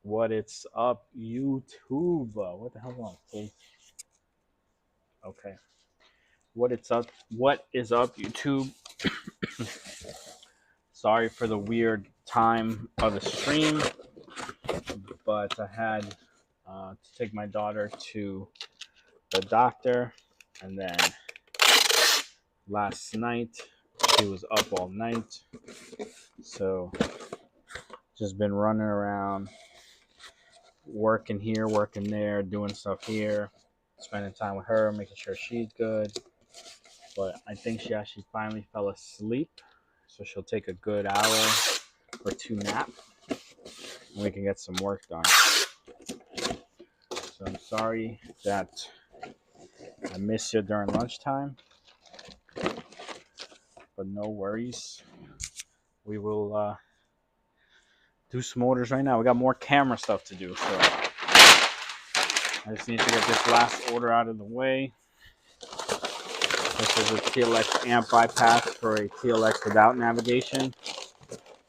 What it's up, YouTube? What the hell's on? Okay. What it's up? What is up, YouTube? Sorry for the weird time of the stream, but I had to take my daughter to the doctor, and then last night she was up all night, so just been running around, working here, working there, doing stuff here, spending time with her, making sure she's good. But I think she actually finally fell asleep, so she'll take a good hour or two nap, and we can get some work done. So I'm sorry that I missed you during lunchtime, but no worries. We will do some orders right now. We got more camera stuff to do, so I just need to get this last order out of the way. This is a TLX amp bypass for a TLX without navigation,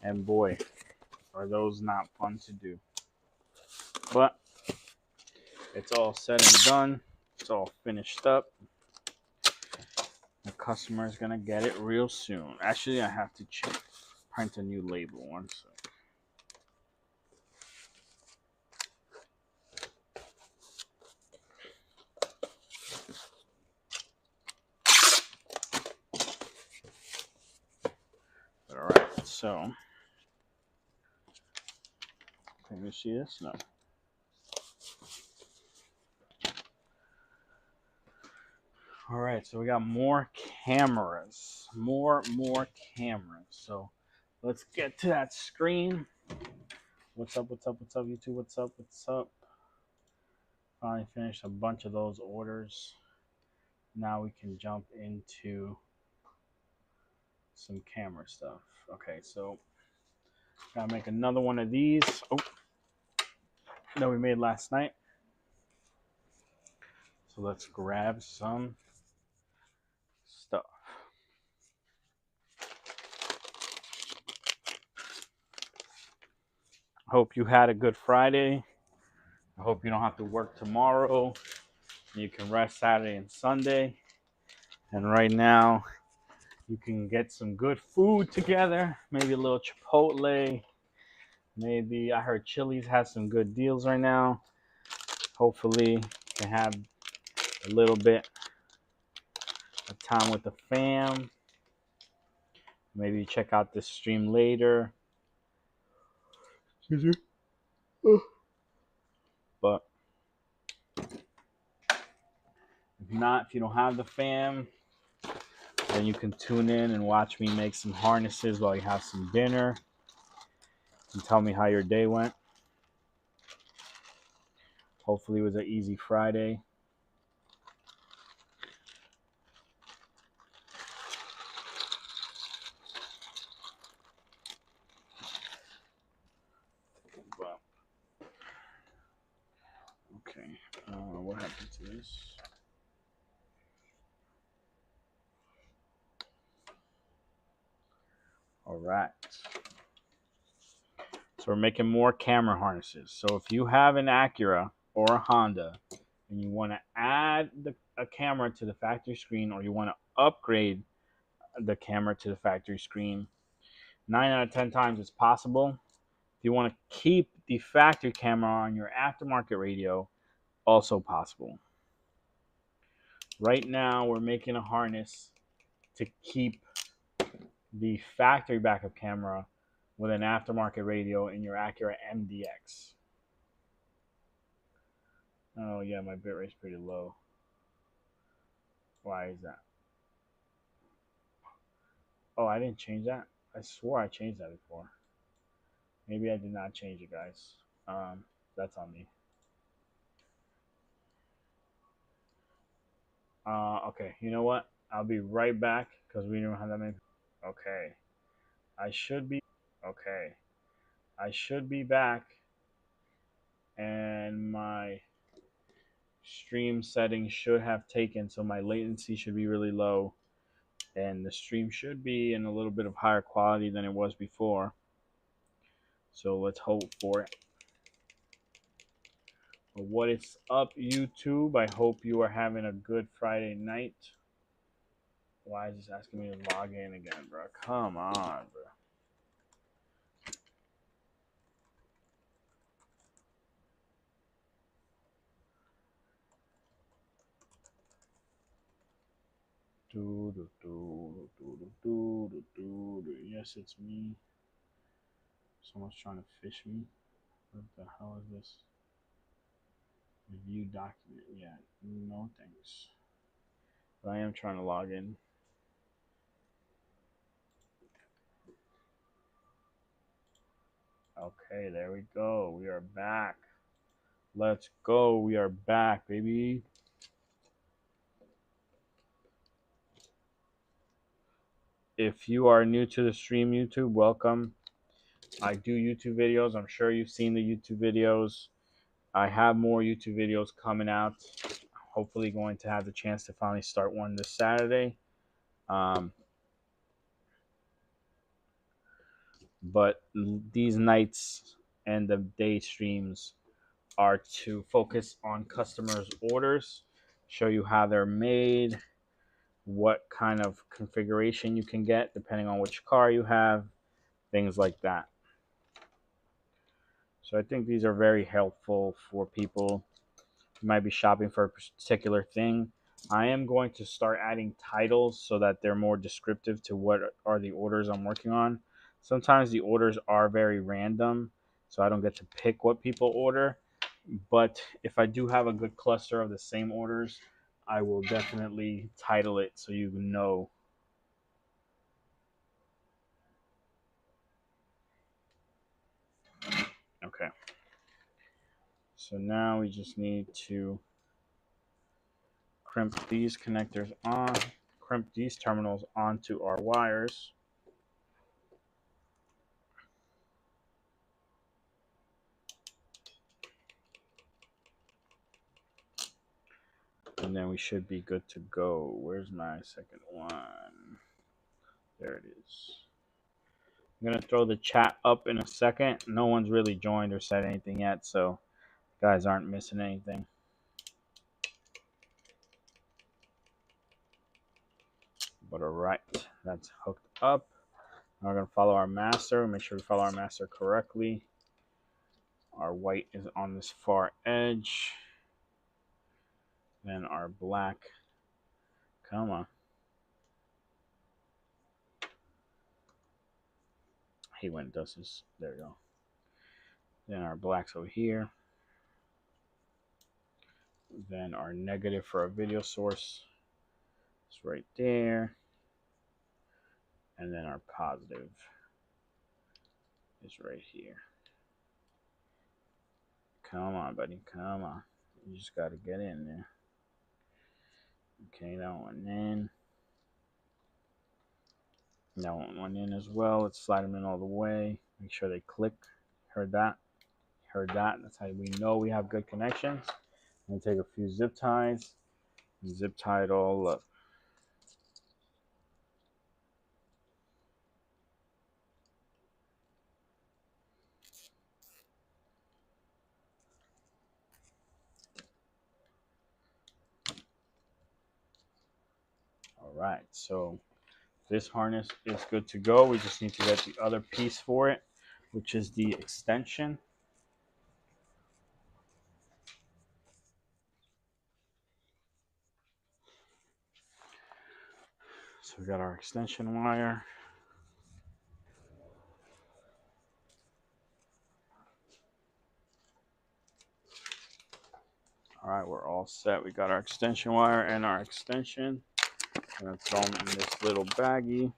and boy, are those not fun to do. But it's all said and done. It's all finished up. The customer is gonna get it real soon. Actually, I have to print a new label. One sec. All right, so can you see this? No. All right, so we got more cameras, more cameras. So let's get to that screen. What's up? What's up? What's up, YouTube? What's up? What's up? Finally finished a bunch of those orders. Now we can jump into some camera stuff. Okay, so gotta make another one of these. Oh, that we made last night. So let's grab some stuff. Hope you had a good Friday. I hope you don't have to work tomorrow. You can rest Saturday and Sunday. And right now, you can get some good food together. Maybe a little Chipotle. Maybe I heard Chili's has some good deals right now. Hopefully, you can have a little bit of time with the fam. Maybe check out this stream later. Excuse me. But if not, if you don't have the fam, then you can tune in and watch me make some harnesses while you have some dinner. And tell me how your day went. Hopefully it was an easy Friday. But, okay, what happened to this? All right. So we're making more camera harnesses. So if you have an Acura or a Honda and you want to add a camera to the factory screen, or you want to upgrade the camera to the factory screen, 9 out of 10 times it's possible. If you want to keep the factory camera on your aftermarket radio, also possible. Right now, we're making a harness to keep the factory backup camera with an aftermarket radio in your Acura MDX. Oh yeah, my bitrate's pretty low. Why is that? Oh, I didn't change that. I swore I changed that before. Maybe I did not change it, guys. That's on me. Okay, you know what? I'll be right back because we don't have that many. Okay, I should be. Okay, I should be back, and my stream settings should have taken, so my latency should be really low, and the stream should be in a little bit of higher quality than it was before. So let's hope for it. What is up, YouTube? I hope you are having a good Friday night. Why is this asking me to log in again, bro? Come on, bro. Yes, it's me. Someone's trying to fish me. What the hell is this? Review document. Yeah, no thanks. But I am trying to log in. Okay, there we go. We are back. Let's go. We are back, baby. If you are new to the stream, YouTube, welcome. I do YouTube videos. I'm sure you've seen the YouTube videos. I have more YouTube videos coming out. Hopefully going to have the chance to finally start one this Saturday. But these nights and the day streams are to focus on customers' orders, show you how they're made, what kind of configuration you can get depending on which car you have, things like that. So I think these are very helpful for people who might be shopping for a particular thing. I am going to start adding titles so that they're more descriptive to what are the orders I'm working on. Sometimes the orders are very random, so I don't get to pick what people order. But if I do have a good cluster of the same orders, I will definitely title it so you know. Okay. So now we just need to crimp these connectors on, crimp these terminals onto our wires. And then we should be good to go. Where's my second one? There it is. I'm going to throw the chat up in a second. No one's really joined or said anything yet, so guys aren't missing anything. But all right, that's hooked up. Now we're going to follow our master. Make sure we follow our master correctly. Our white is on this far edge. Then our black. Come on. I hate when it does this. There we go. Then our black's over here. Then our negative for our video source is right there. And then our positive is right here. Come on, buddy. Come on. You just got to get in there. Okay, that one in. That one in as well. Let's slide them in all the way. Make sure they click. Heard that? Heard that? That's how we know we have good connections. I'm going to take a few zip ties and zip tie it all up. All right, so this harness is good to go. We just need to get the other piece for it, which is the extension. So we got our extension wire. All right, we're all set. We got our extension wire and our extension. I'm going to throw them in this little baggie.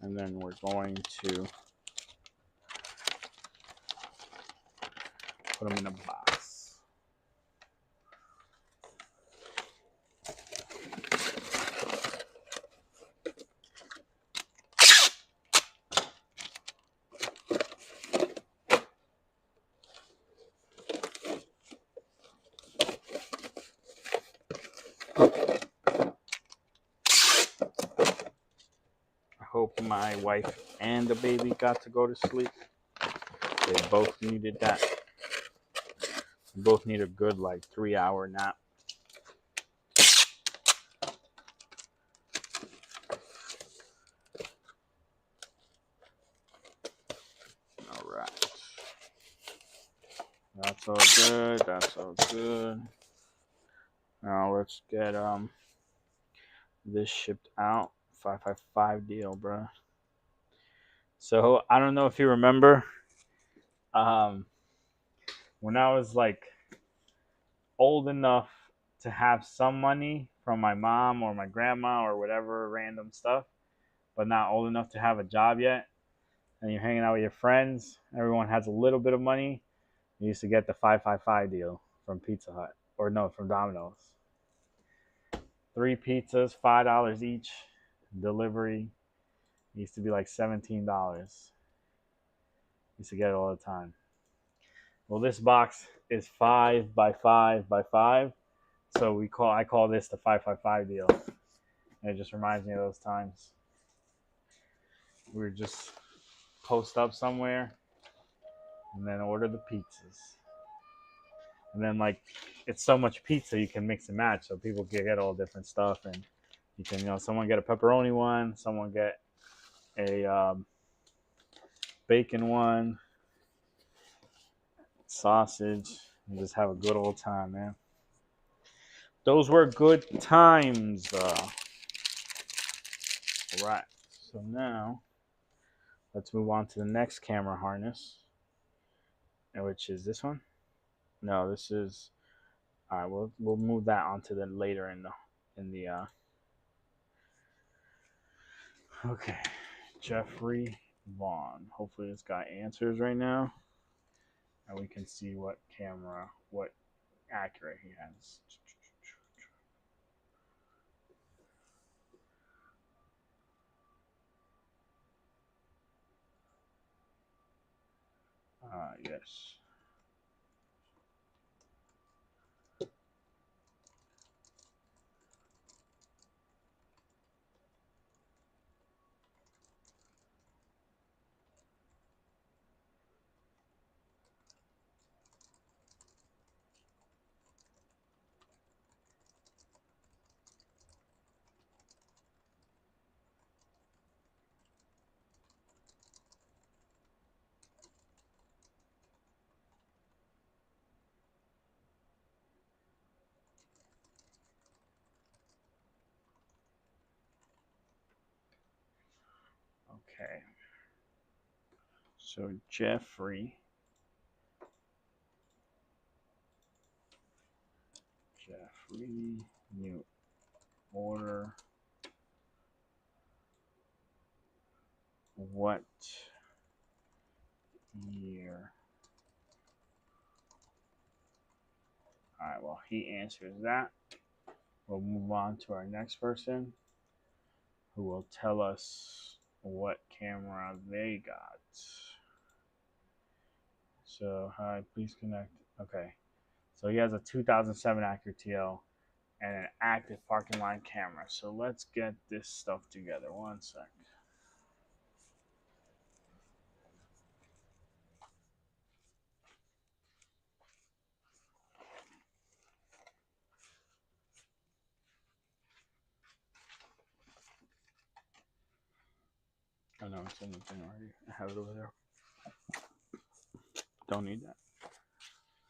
And then we're going to put them in a box. I hope my wife and the baby got to go to sleep. They both needed that. We both need a good like 3 hour nap. All right. That's all good. That's all good. Now let's get this shipped out. 555 deal, bro. So I don't know if you remember, um, when I was like old enough to have some money from my mom or my grandma or whatever random stuff, but not old enough to have a job yet, and you're hanging out with your friends, everyone has a little bit of money. You used to get the 555 deal from Pizza Hut, or no, from Domino's. 3 pizzas, $5 each. Delivery used to be like $17. Used to get it all the time. Well, this box is 5 by 5 by 5, so I call this the 555 deal. And it just reminds me of those times. We would just post up somewhere and then order the pizzas. And then like it's so much pizza you can mix and match, so people can get all different stuff, and you can someone get a pepperoni one, someone get a bacon one, sausage, and just have a good old time, man. Those were good times. All right, so now let's move on to the next camera harness, which is this one. No, this is. All right, we'll move that onto the later in the. Okay, Jeffrey Vaughn. Hopefully this guy answers right now, and we can see what accurate he has. Yes. Okay. So Jeffrey new order. What year? All right, well, he answers that. We'll move on to our next person who will tell us what camera they got. So, hi, please connect. Okay. So he has a 2007 Acura TL and an active parking line camera. So let's get this stuff together. One sec. Oh no, it's in the thing already. I have it over there. Don't need that.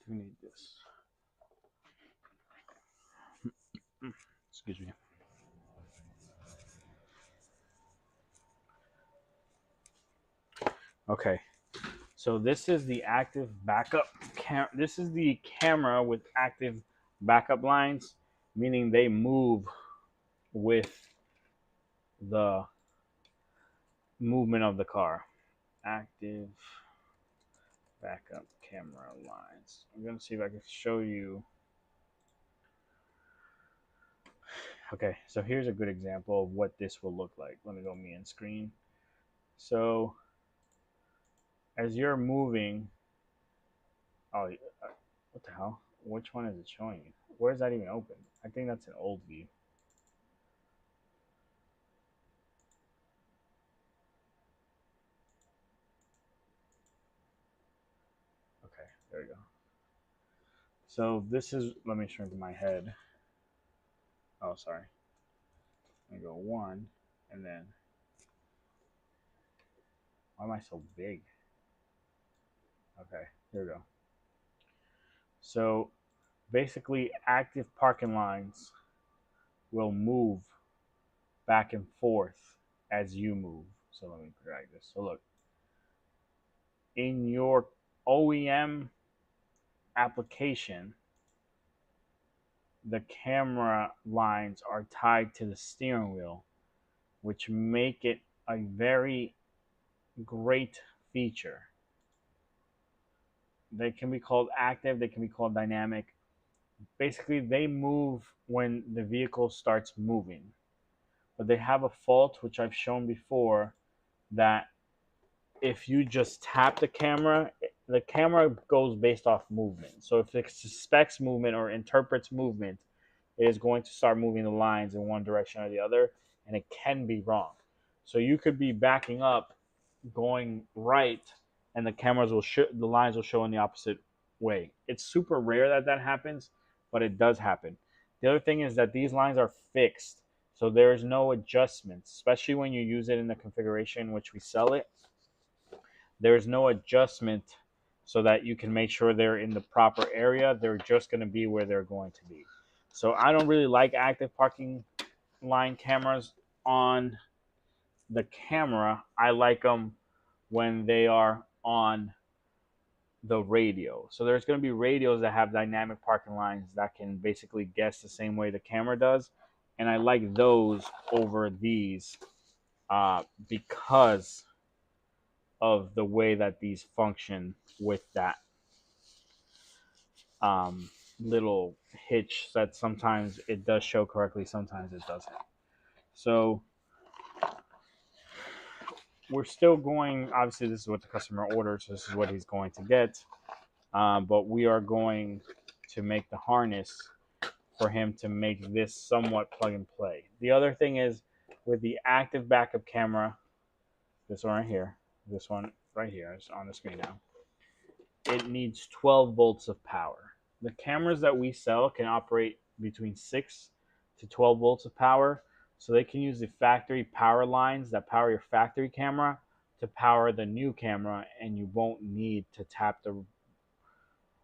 Do need this. Excuse me. Okay. So this is the active backup this is the camera with active backup lines, meaning they move with the movement of the car. Active backup camera lines. I'm going to see if I can show you. Okay, so here's a good example of what this will look like. Let me go main screen. So as you're moving, oh, what the hell? Which one is it showing you? Where is that even open? I think that's an old view. Okay, there we go. So this is, let me shrink my head. Oh, sorry. Let me go 1, and then, why am I so big? Okay, here we go. So basically, active parking lines will move back and forth as you move. So let me drag this. So look, in your OEM application, the camera lines are tied to the steering wheel, which make it a very great feature. They can be called active, they can be called dynamic. Basically, they move when the vehicle starts moving. But they have a fault, which I've shown before, that if you just tap the camera goes based off movement. So if it suspects movement or interprets movement, it is going to start moving the lines in one direction or the other, and it can be wrong. So you could be backing up, going right, and the lines will show in the opposite way. It's super rare that that happens, but it does happen. The other thing is that these lines are fixed, so there is no adjustments, especially when you use it in the configuration in which we sell it. There is no adjustment so that you can make sure they're in the proper area. They're just going to be where they're going to be. So I don't really like active parking line cameras on the camera. I like them when they are on the radio. So there's going to be radios that have dynamic parking lines that can basically guess the same way the camera does. And I like those over these because of the way that these function with that little hitch that sometimes it does show correctly, sometimes it doesn't. So we're still going, obviously this is what the customer orders, so this is what he's going to get, but we are going to make the harness for him to make this somewhat plug and play. The other thing is with the active backup camera, this one right here, this one right here is on the screen now, it needs 12 volts of power. The cameras that we sell can operate between 6 to 12 volts of power, so they can use the factory power lines that power your factory camera to power the new camera, and you won't need to tap the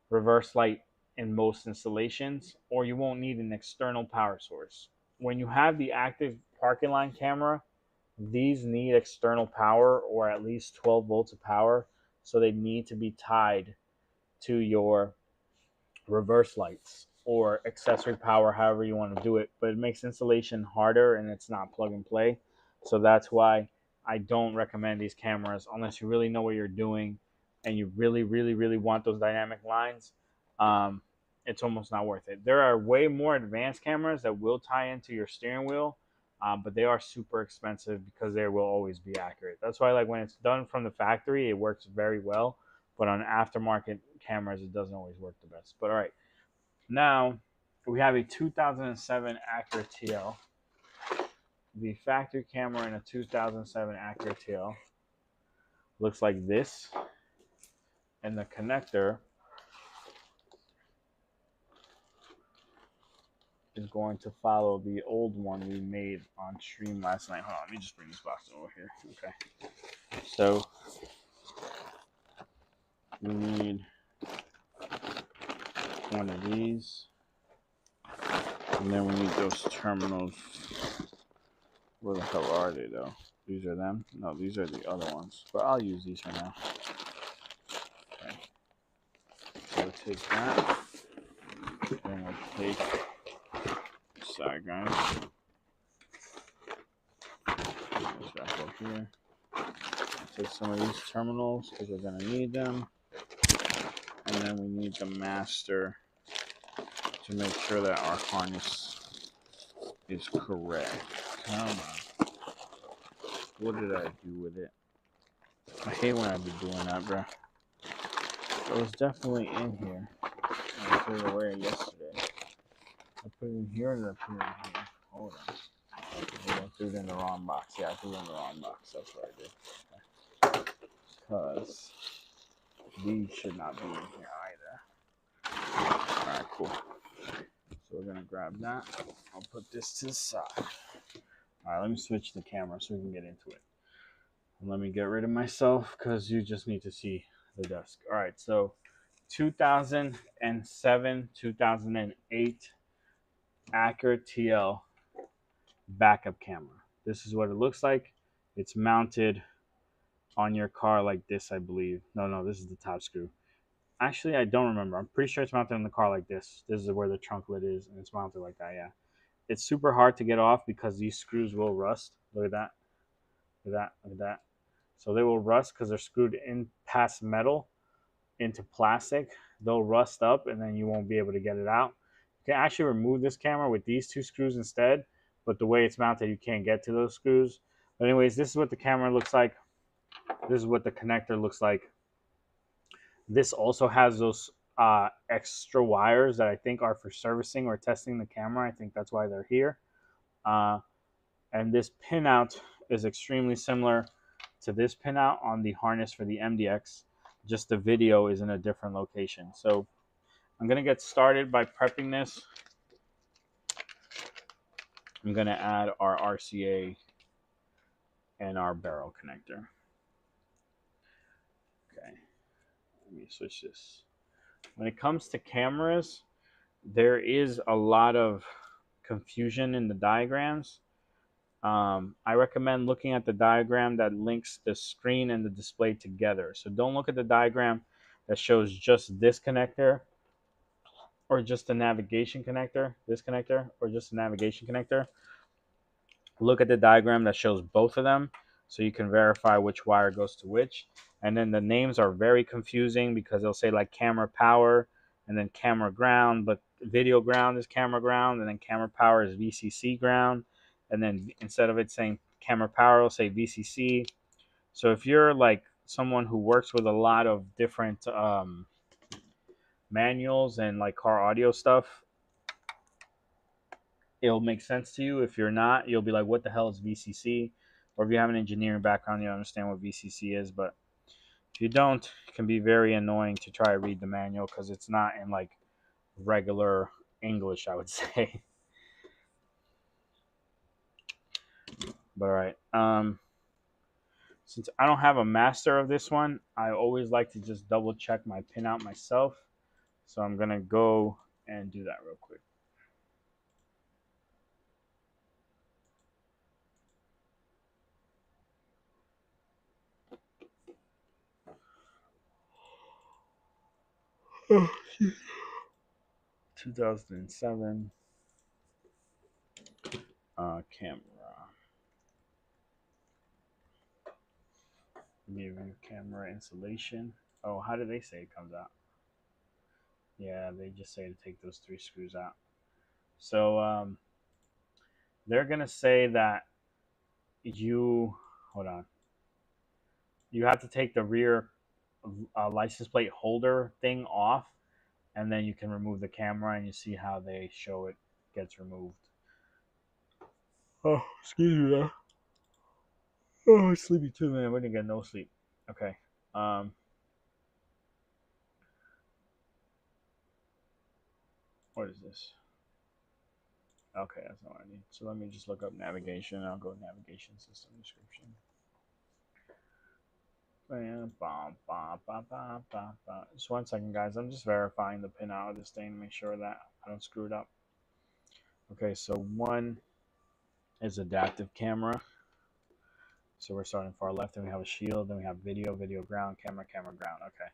reverse light in most installations, or you won't need an external power source. When you have the active parking line camera, these need external power or at least 12 volts of power, so they need to be tied to your reverse lights or accessory power, however you want to do it. But it makes installation harder and it's not plug and play. So that's why I don't recommend these cameras unless you really know what you're doing and you really, really, really want those dynamic lines. It's almost not worth it. There are way more advanced cameras that will tie into your steering wheel, but they are super expensive because they will always be accurate. That's why, like, when it's done from the factory, it works very well. But on aftermarket cameras, it doesn't always work the best. But all right, now we have a 2007 Acura TL. The factory camera in a 2007 Acura TL looks like this, and the connector is going to follow the old one we made on stream last night. Hold on, let me just bring this box over here. Okay, so we need one of these, and then we need those terminals. Where the hell are they though? These are them? No, these are the other ones, but I'll use these for now. Okay, so we'll take that, then we'll take, sorry guys, let's back up here. Take some of these terminals because we're going to need them, and then we need the master to make sure that our harness is correct. Come on. What did I do with it? I hate when I be doing that, bro. It was definitely in here. I put it away yesterday. I put it in here and I put it in here. Hold on. I threw it in the wrong box. Yeah, I threw it in the wrong box. That's what I did. Okay. Because these should not be in here either. Alright, cool. So we're gonna grab that. I'll put this to the side. All right, let me switch the camera so we can get into it. And let me get rid of myself because you just need to see the desk. All right, so 2007, 2008 Acura TL backup camera. This is what it looks like. It's mounted on your car like this, I believe. No, this is the top screw. Actually, I don't remember. I'm pretty sure it's mounted in the car like this. This is where the trunk lid is, and it's mounted like that, yeah. It's super hard to get off because these screws will rust. Look at that. Look at that. Look at that. So they will rust because they're screwed in past metal into plastic. They'll rust up, and then you won't be able to get it out. You can actually remove this camera with these two screws instead, but the way it's mounted, you can't get to those screws. But anyways, this is what the camera looks like. This is what the connector looks like. This also has those extra wires that I think are for servicing or testing the camera. I think that's why they're here. And this pinout is extremely similar to this pinout on the harness for the MDX. Just the video is in a different location. So I'm going to get started by prepping this. I'm going to add our RCA and our barrel connector. Okay, let me switch this. When it comes to cameras, there is a lot of confusion in the diagrams. I recommend looking at the diagram that links the screen and the display together. So don't look at the diagram that shows just this connector or just the navigation connector, this connector, or just the navigation connector. Look at the diagram that shows both of them so you can verify which wire goes to which. And then the names are very confusing because they'll say like camera power and then camera ground, but video ground is camera ground, and then camera power is VCC ground. And then instead of it saying camera power, it'll say VCC. So if you're like someone who works with a lot of different manuals and like car audio stuff, it'll make sense to you. If you're not, you'll be like, what the hell is VCC? Or if you have an engineering background, you'll understand what VCC is. But if you don't, it can be very annoying to try to read the manual because it's not in like regular English, I would say. But all right. Since I don't have a master of this one, I always like to just double check my pinout myself. So I'm going to go and do that real quick. Oh, 2007 camera. Viewing camera installation. Oh, how do they say it comes out? Yeah, they just say to take those 3 screws out. So they're gonna say that you hold on. You have to take the rear license plate holder thing off, and then you can remove the camera, and you see how they show it gets removed. Oh, excuse me. Oh, it's sleepy too, man. We're gonna get no sleep. Okay. What is this? Okay, that's not what I need. So let me just look up navigation. I'll go navigation system description. Just 1 second, guys. I'm just verifying the pin out of this thing to make sure that I don't screw it up. Okay, so 1 is adaptive camera. So we're starting far left, and we have a shield, then we have video, video ground, camera, camera ground. Okay,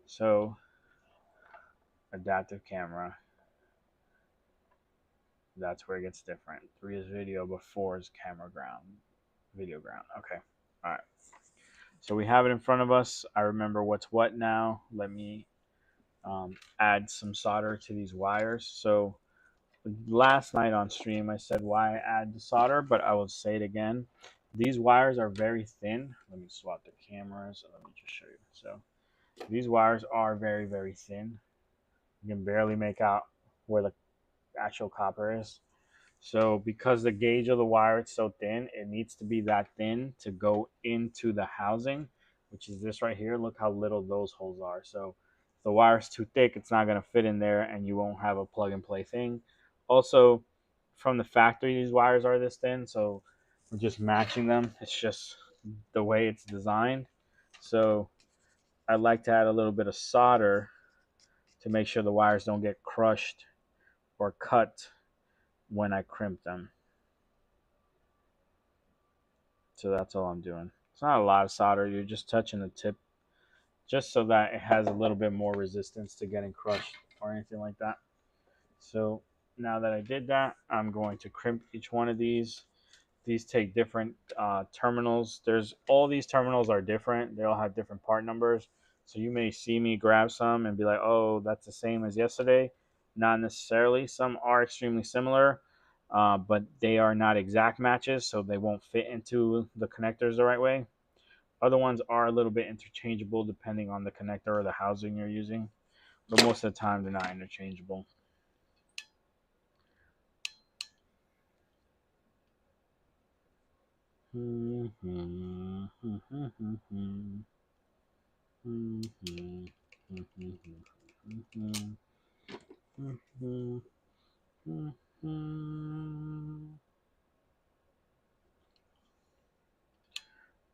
so adaptive camera. That's where it gets different. 3 is video, but 4 is camera ground, video ground. Okay, all right. So we have it in front of us. I remember what's what now. Let me add some solder to these wires. So last night on stream, I said why add the solder, but I will say it again. These wires are very thin. Let me swap the cameras. Let me just show you. So these wires are very, very thin. You can barely make out where the actual copper is. So because the gauge of the wire is so thin, it needs to be that thin to go into the housing, which is this right here. Look how little those holes are. So the wire's too thick, it's not going to fit in there and you won't have a plug and play thing. Also, from the factory, these wires are this thin, so we're just matching them. It's just the way it's designed. So I like to add a little bit of solder to make sure the wires don't get crushed or cut when I crimp them. So that's all I'm doing. It's not a lot of solder. You're just touching the tip just so that it has a little bit more resistance to getting crushed or anything like that. So now that I did that, I'm going to crimp each one of these. These take different terminals. There's all these terminals are different. They all have different part numbers. So you may see me grab some and be like, oh, that's the same as yesterday. Not necessarily. Some are extremely similar, but they are not exact matches, so they won't fit into the connectors the right way. Other ones are a little bit interchangeable depending on the connector or the housing you're using, but most of the time they're not interchangeable.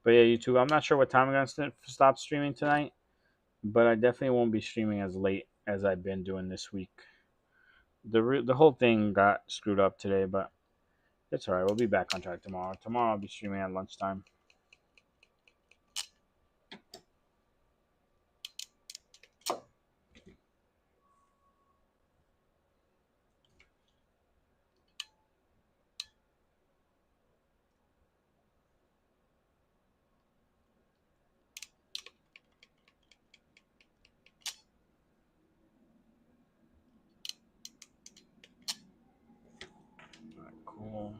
But yeah, YouTube, I'm not sure what time I'm going to stop streaming tonight, but I definitely won't be streaming as late as I've been doing this week. The whole thing got screwed up today, but it's alright. We'll be back on track tomorrow. Tomorrow I'll be streaming at lunchtime. Alright, cool.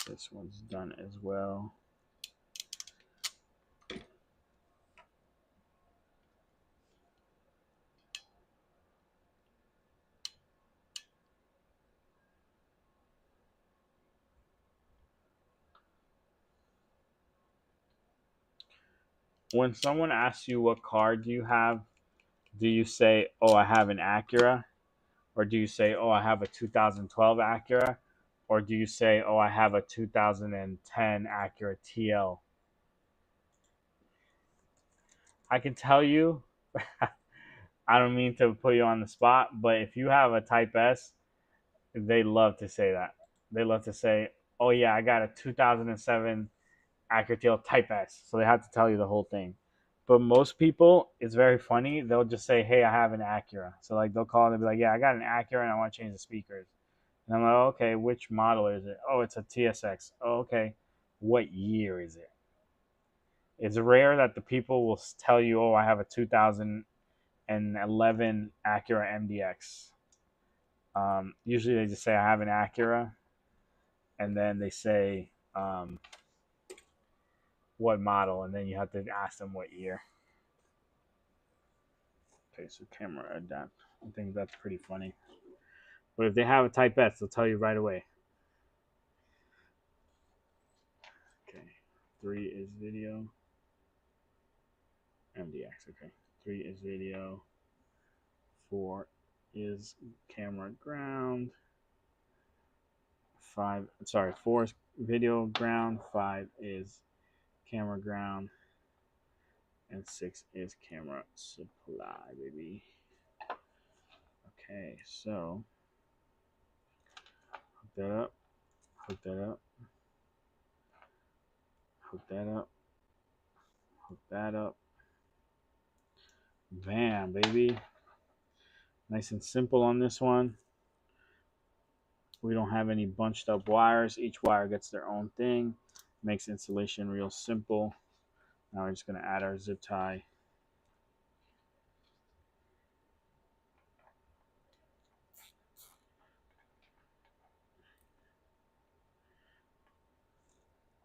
This one's done as well. When someone asks you what car do you have, do you say, oh, I have an Acura? Or do you say, oh, I have a 2012 Acura? Or do you say, oh, I have a 2010 Acura TL? I can tell you, I don't mean to put you on the spot, but if you have a Type S, they love to say that. They love to say, oh, yeah, I got a 2007 Acura TL Type S. So they have to tell you the whole thing. But most people, it's very funny. They'll just say, hey, I have an Acura. So like they'll call and they'll be like, yeah, I got an Acura and I want to change the speakers. And I'm like, oh, okay, which model is it? Oh, it's a TSX. Oh, okay. What year is it? It's rare that the people will tell you, oh, I have a 2011 Acura MDX. Usually they just say, I have an Acura. And then they say, what model. And then you have to ask them what year. Okay, so camera adapt. I think that's pretty funny. But if they have a Type S, they'll tell you right away. Okay, 3 is video. MDX, okay. 3 is video. 4 is camera ground. 4 is video ground. 5 is camera ground. And 6 is camera supply, baby. Okay, so hook that up. Hook that up. Hook that up. Hook that up. Bam, baby. Nice and simple on this one. We don't have any bunched up wires. Each wire gets their own thing. Makes installation real simple. Now we're just going to add our zip tie.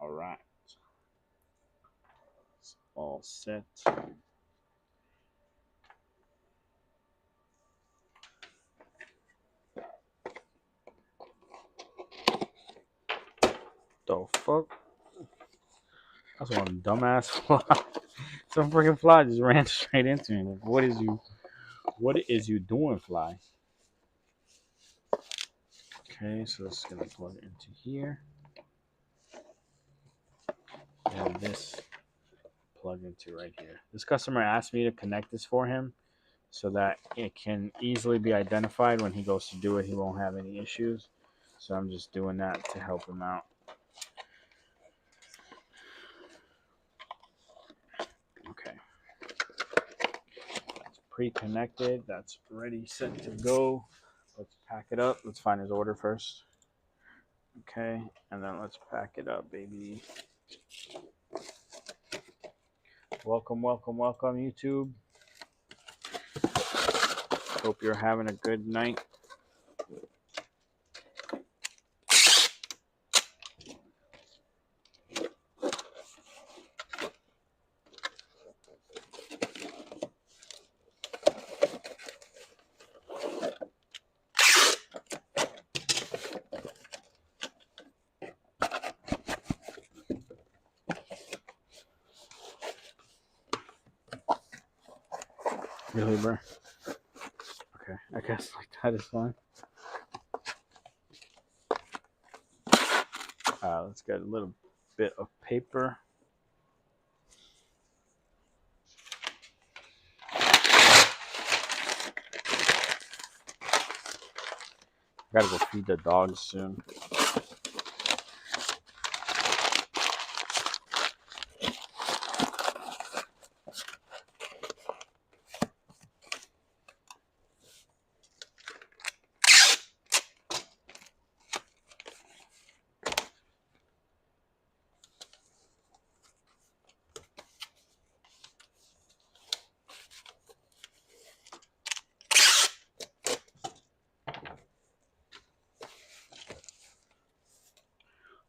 All right. It's all set. The fuck? That's one dumbass fly. Some freaking fly just ran straight into me. Like, what is you doing, fly? Okay, so it's gonna plug into here. And this plug into right here. This customer asked me to connect this for him so that it can easily be identified when he goes to do it. He won't have any issues. So I'm just doing that to help him out. Okay. That's pre-connected. That's ready, set to go. Let's pack it up. Let's find his order first. Okay, and then let's pack it up, baby. Welcome, welcome, welcome, YouTube. Hope you're having a good night. Really, bro? Okay, I guess like that is fine. Let's get a little bit of paper. I gotta go feed the dogs soon.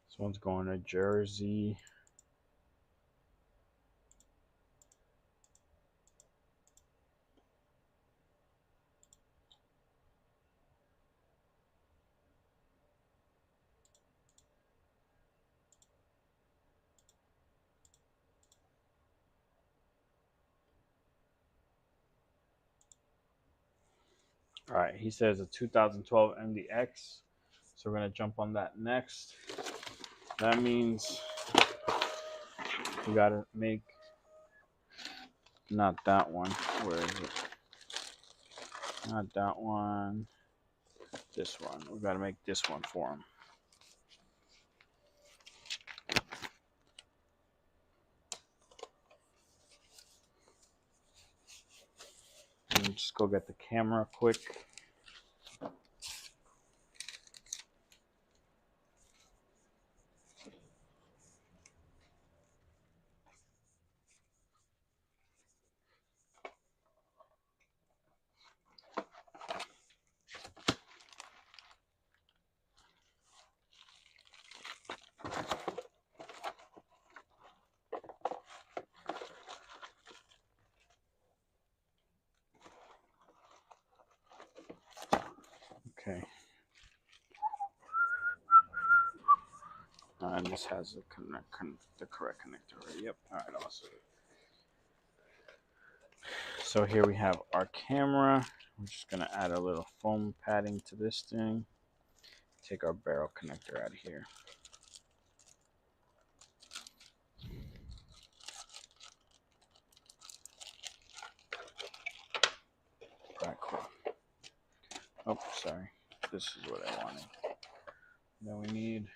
This one's going to Jersey. All right, he says a 2012 MDX. So we're going to jump on that next. That means we got to make, not that one. Where is it? Not that one. This one. We got to make this one for him. Let me just go get the camera quick. Okay. And this has the correct connector. Yep. All right, awesome. So here we have our camera. I'm just going to add a little foam padding to this thing. Take our barrel connector out of here. All right, cool. Oh, sorry. This is what I wanted. Then we need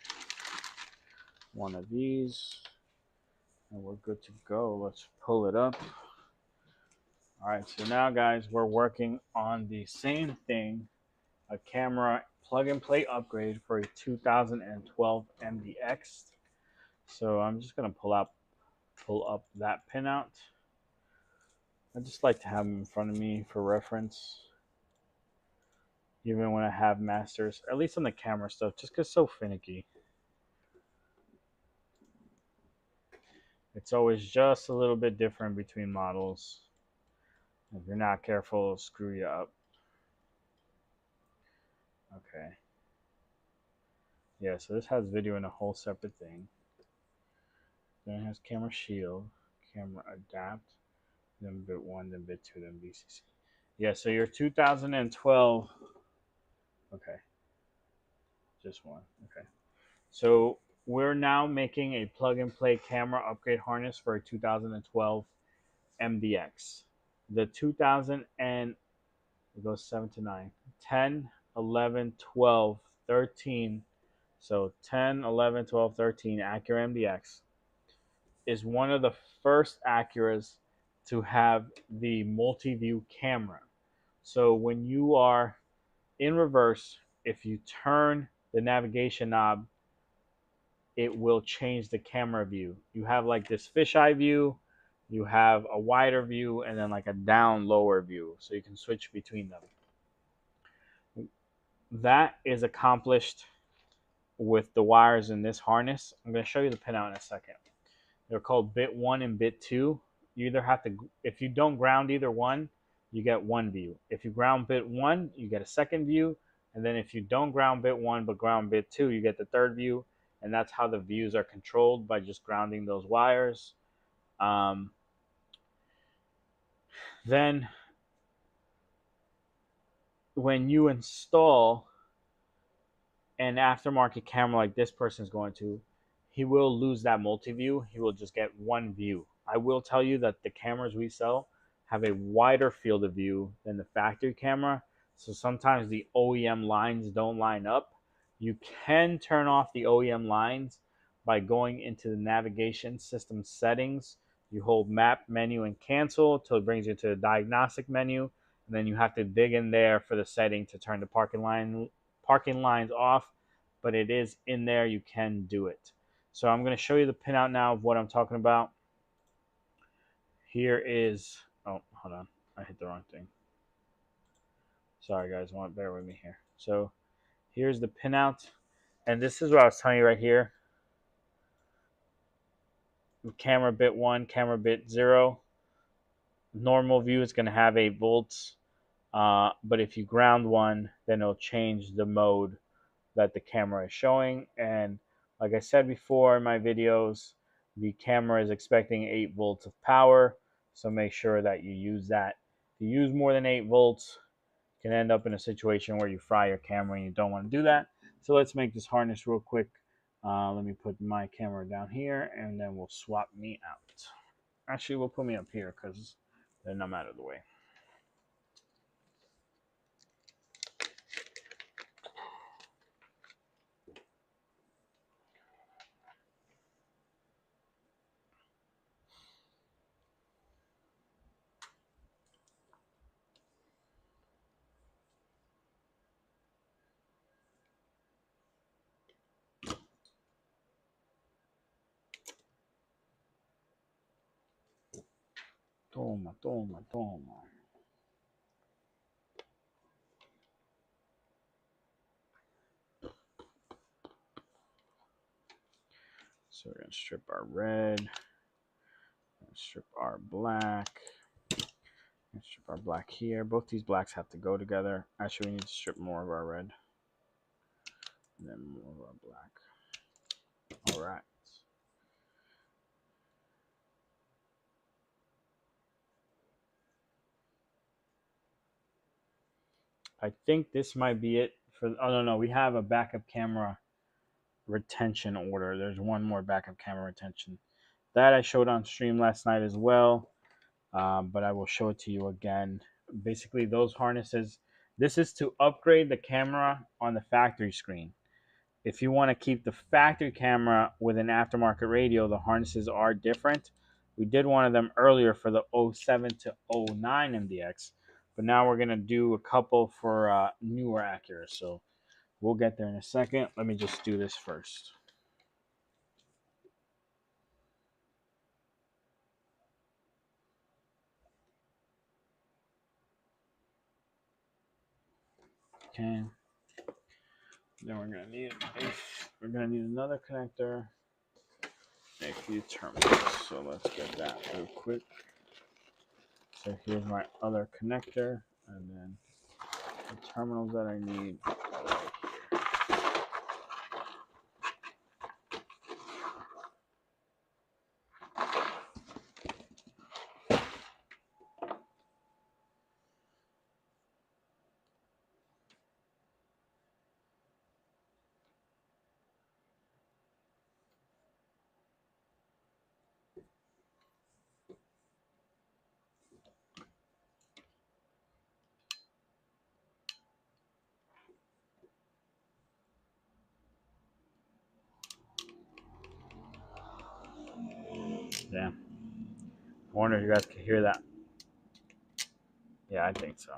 one of these. And we're good to go. Let's pull it up. All right, so now, guys, we're working on the same thing, a camera plug-and-play upgrade for a 2012 MDX. So I'm just going to pull up that pinout. I just like to have them in front of me for reference, even when I have masters, at least on the camera stuff, just because it's so finicky. It's always just a little bit different between models. If you're not careful, it'll screw you up. Okay. Yeah, so this has video in a whole separate thing. Then it has camera shield, camera adapt, then bit 1, then bit 2, then VCC. Yeah, so your 2012. Okay, just one. Okay. So we're now making a plug and play camera upgrade harness for a 2012 MDX. The 2000 and it goes 7 to 9, 10, 11, 12, 13. So 10, 11, 12, 13 Acura MDX is one of the first Acuras to have the multi-view camera. So when you are in reverse, if you turn the navigation knob, it will change the camera view. You have like this fisheye view, you have a wider view, and then like a down lower view. So you can switch between them. That is accomplished with the wires in this harness. I'm going to show you the pinout in a second. They're called bit 1 and bit 2. You either have to, if you don't ground either one, you get one view. If you ground bit 1, you get a second view. And then if you don't ground bit 1 but ground bit 2, you get the third view. And that's how the views are controlled, by just grounding those wires. Then when you install an aftermarket camera like this person is going to, he will lose that multi-view. He will just get one view. I will tell you that the cameras we sell have a wider field of view than the factory camera. So sometimes the OEM lines don't line up. You can turn off the OEM lines by going into the navigation system settings. You hold map, menu, and cancel until it brings you to the diagnostic menu. And then you have to dig in there for the setting to turn the parking lines off. But it is in there. You can do it. So I'm going to show you the pinout now of what I'm talking about. Here is, oh, hold on. I hit the wrong thing. Sorry, guys. Bear with me here. So here's the pinout. And this is what I was telling you right here. Camera bit 1, camera bit 0. Normal view is going to have 8 volts. But if you ground one, then it'll change the mode that the camera is showing. And like I said before in my videos, the camera is expecting 8 volts of power. So make sure that you use that. If you use more than 8 volts, you can end up in a situation where you fry your camera and you don't want to do that. So let's make this harness real quick. Let me put my camera down here and then we'll swap me out. Actually, we'll put me up here because then I'm out of the way. Toma, toma, toma. So we're going to strip our red, strip our black, strip our black here. Both these blacks have to go together. Actually, we need to strip more of our red, and then more of our black. All right. I think this might be it for, oh no, we have a backup camera retention order. There's one more backup camera retention. That I showed on stream last night as well, but I will show it to you again. Basically, those harnesses, this is to upgrade the camera on the factory screen. If you want to keep the factory camera with an aftermarket radio, the harnesses are different. We did one of them earlier for the 07 to 09 MDX, but now we're going to do a couple for newer Acura. So we'll get there in a second. Let me just do this first. Okay. Then we're going to need another connector, a few terminals. So let's get that real quick. So here's my other connector, and then the terminals that I need. damn. I wonder if you guys can hear that. Yeah, I think so.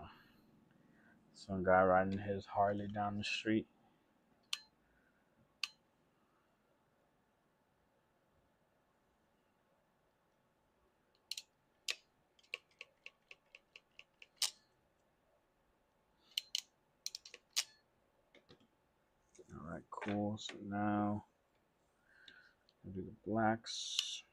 Some guy riding his Harley down the street. All right, cool. So now we'll do the blacks.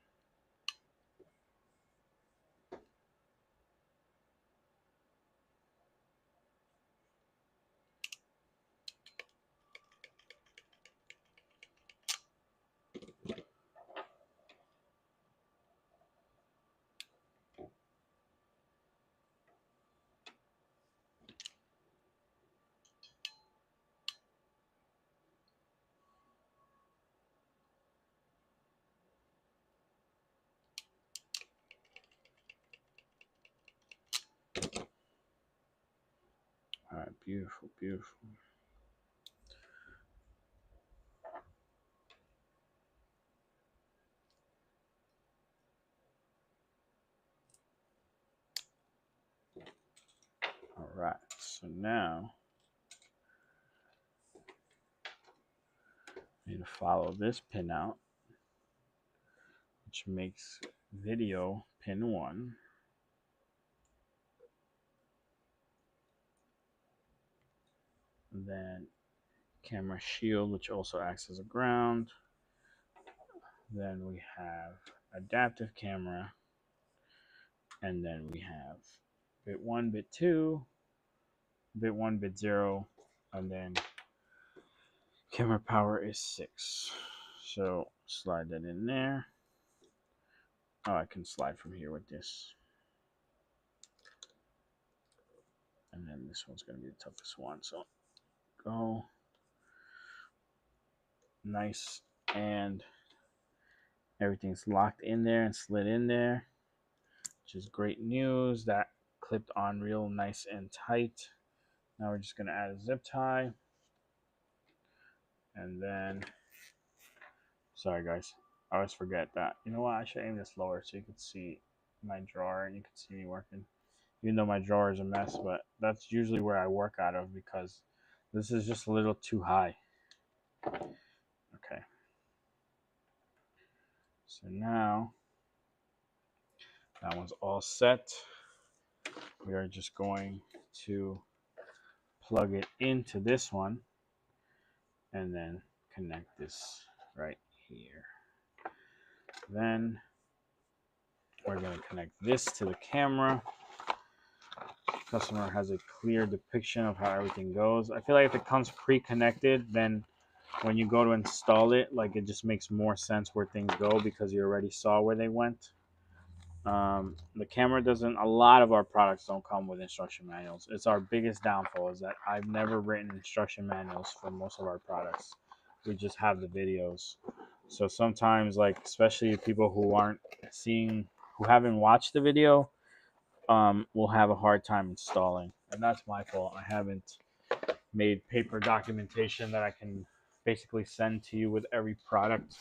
All right, beautiful, beautiful. All right, so now I need to follow this pin out, which makes video pin 1. And then camera shield, which also acts as a ground. Then we have adaptive camera. And then we have bit 1, bit 2, bit 1, bit 0, and then camera power is 6. So slide that in there. Oh, I can slide from here with this. And then this one's going to be the toughest one. So go. Nice. And everything's locked in there and slid in there, which is great news. That clipped on real nice and tight. Now we're just going to add a zip tie. And then, sorry guys, I always forget that. You know what? I should aim this lower so you can see my drawer and you can see me working. Even though my drawer is a mess, but that's usually where I work out of because this is just a little too high. Okay. So now that one's all set. We are just going to plug it into this one and then connect this right here. Then we're going to connect this to the camera. Customer has a clear depiction of how everything goes. I feel like if it comes pre-connected, then when you go to install it, like it just makes more sense where things go because you already saw where they went. The camera doesn't, a lot of our products don't come with instruction manuals. It's our biggest downfall is that I've never written instruction manuals for most of our products. We just have the videos. So sometimes, like, especially people who aren't seeing, who haven't watched the video, will have a hard time installing. And that's my fault. I haven't made paper documentation that I can basically send to you with every product.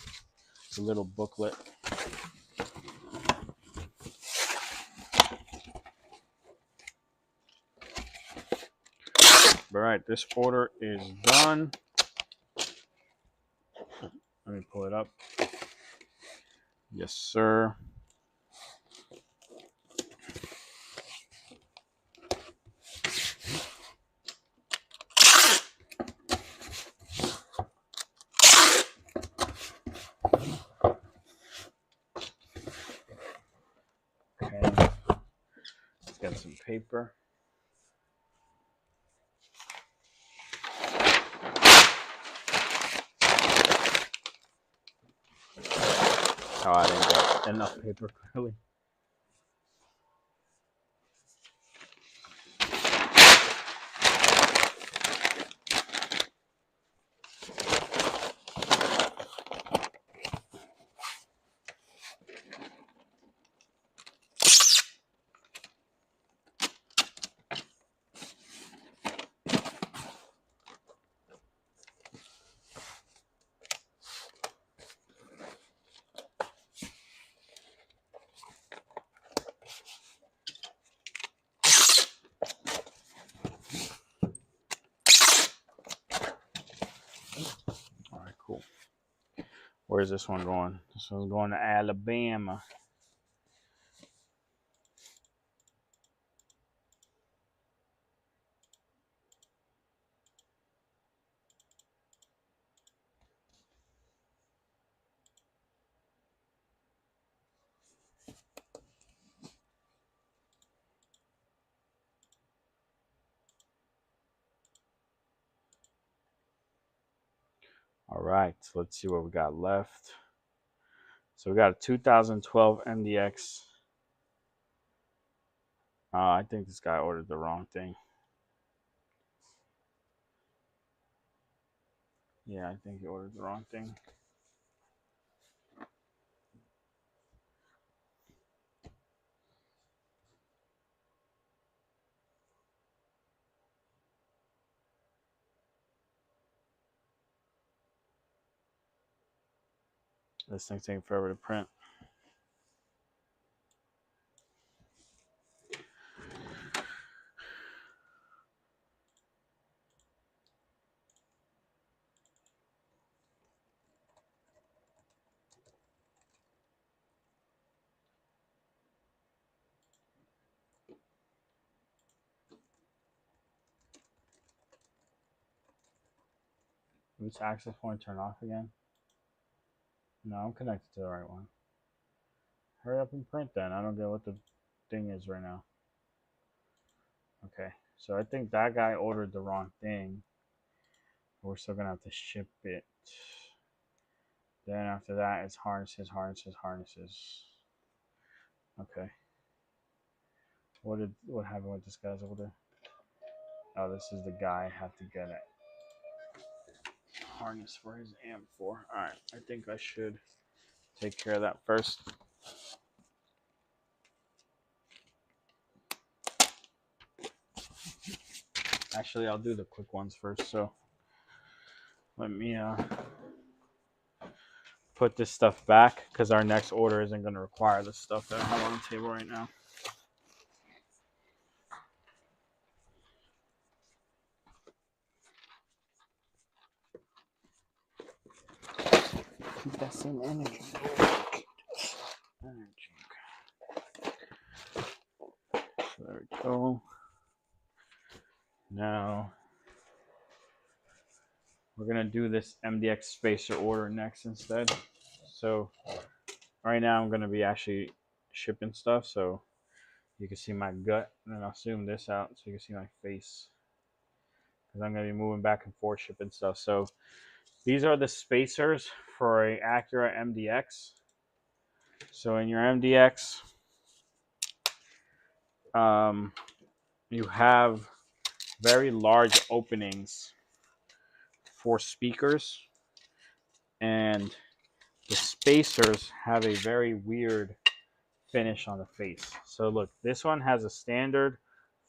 It's a little booklet. All right, this order is done. Let me pull it up. Yes, sir. Okay. Let's get some paper. Oh, I didn't get enough paper clearly. Where's this one going? This one's going to Alabama. All right, so let's see what we got left. So we got a 2012 MDX. I think this guy ordered the wrong thing. Yeah, I think he ordered the wrong thing. This thing's taking forever to print. Which access point turn off again? No, I'm connected to the right one. Hurry up and print then. I don't get what the thing is right now. Okay, so I think that guy ordered the wrong thing. We're still gonna have to ship it. Then after that, it's harnesses. Okay. What happened with this guy's order? Oh, this is the guy I have to get it. Harness for his AM4. Alright, I think I should take care of that first. Actually, I'll do the quick ones first. So let me put this stuff back because our next order isn't going to require the stuff that I have on the table right now. Keep that same energy. So there we go. Now we're gonna do this MDX spacer order next instead. So right now I'm gonna be actually shipping stuff, so you can see my gut, and then I'll zoom this out so you can see my face, because I'm gonna be moving back and forth shipping stuff. So these are the spacers for a Acura MDX. So in your MDX, you have very large openings for speakers, and the spacers have a very weird finish on the face. So look, this one has a standard